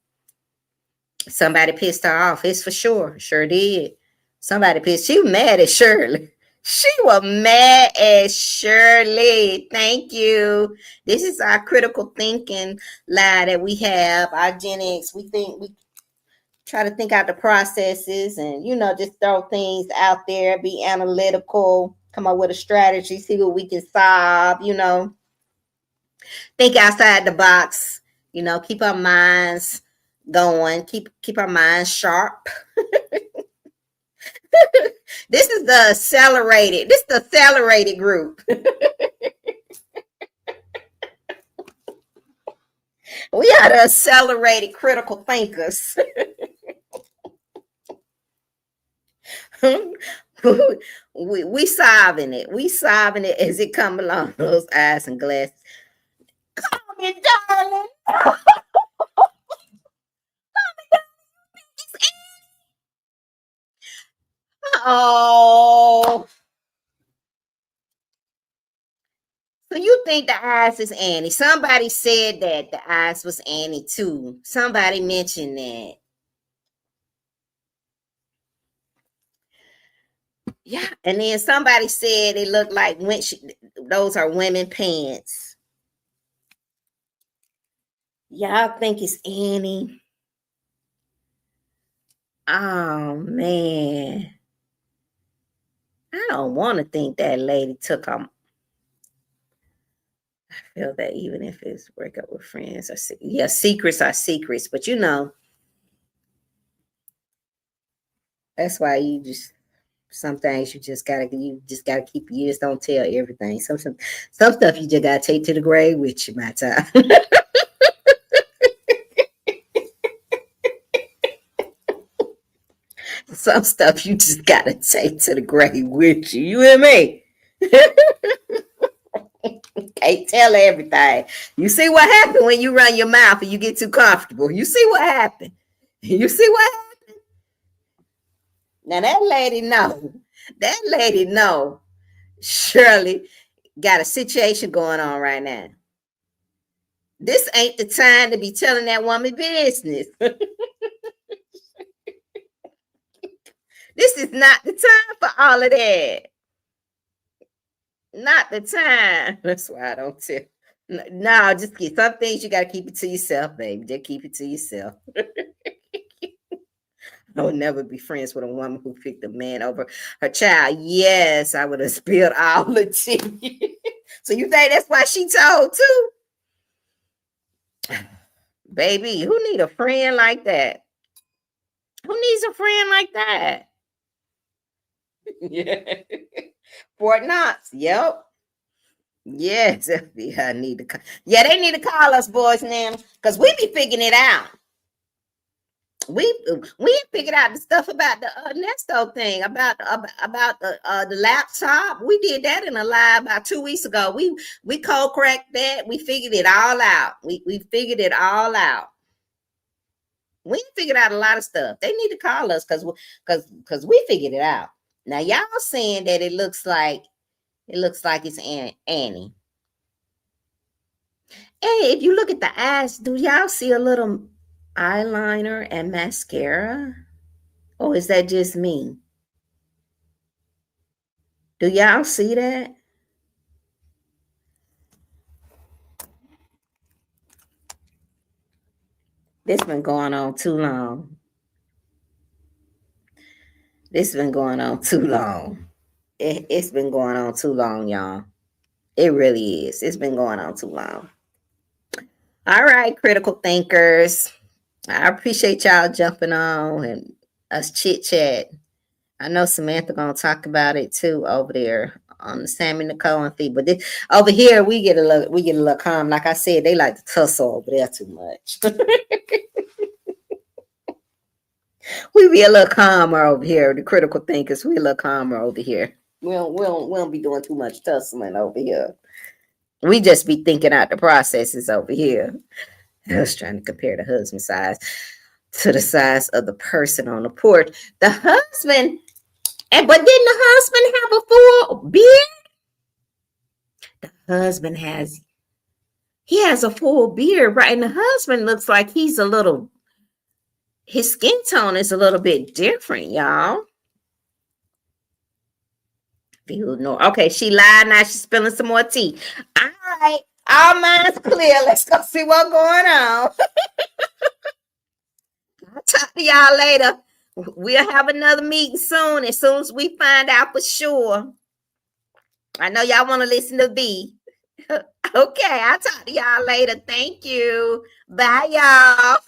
somebody pissed her off. It's for sure. Sure did. Somebody pissed. She was mad at Shirley. She was mad at Shirley. Thank you. This is our critical thinking lie that we have. Our Gen X. We try to think out the processes and, you know, just throw things out there, be analytical, come up with a strategy, see what we can solve, you know, think outside the box, you know, keep our minds going, keep our minds sharp. This is the accelerated group. We are the accelerated critical thinkers. we solving it. We solving it as it come along. Those eyes and glasses. Call me, darling. Oh. So you think the eyes is Annie? Somebody said that the eyes was Annie too. Somebody mentioned that. Yeah, and then somebody said it looked like those are women pants. Y'all think it's Annie? Oh man, I don't want to think that lady took them. I feel that even if it's break up with friends, secrets are secrets. But you know, that's why you just. Some things you just gotta keep. You just don't tell everything. Some stuff you just gotta take to the grave with you, my time. Some stuff you just gotta take to the grave with you. You hear me? Can't tell everything. You see what happened when you run your mouth and you get too comfortable. You see what happened. You see what happened. Now that lady know. That lady know. Shirley got a situation going on right now. This ain't the time to be telling that woman business. This is not the time for all of that. Not the time. That's why I don't tell. No, just keep some things you gotta keep it to yourself, baby. Just keep it to yourself. I would never be friends with a woman who picked a man over her child. Yes, I would have spilled all the tea. So you think that's why she told too? Baby, who need a friend like that? Who needs a friend like that? Yeah. Fort Knox. Yep. Yes, FBI need to call. Yeah, they need to call us boys now because we be figuring it out. We figured out the stuff about the Nesto thing about the laptop. We did that in a live about 2 weeks ago. We cold cracked that. We figured it all out. We figured it all out. We figured out a lot of stuff. They need to call us because we figured it out. Now y'all saying that it looks like it's Annie. Hey, if you look at the eyes, do y'all see a little eyeliner and mascara? Or is that just me? Do y'all see that? This been going on too long. This been going on too long. It's been going on too long, y'all. It really is. It's been going on too long. All right, critical thinkers. I appreciate y'all jumping on and us chit chat. I know Samantha gonna talk about it too over there on the Sammy Nicole and feed. But over here we get a little calm. Like I said, they like to tussle over there too much. We be a little calmer over here. The critical thinkers, we a little calmer over here. We don't be doing too much tussling over here. We just be thinking out the processes over here. I was trying to compare the husband size to the size of the person on the porch. The husband, but didn't the husband have a full beard? The husband has a full beard, right? And the husband looks like he's his skin tone is a little bit different, y'all. Okay, she lied. Now she's spilling some more tea. All right, our minds clear. Let's go see what's going on. I'll talk to y'all later. We'll have another meeting soon as we find out for sure. I know y'all want to listen to V. Okay, I'll talk to y'all later. Thank you. Bye, y'all.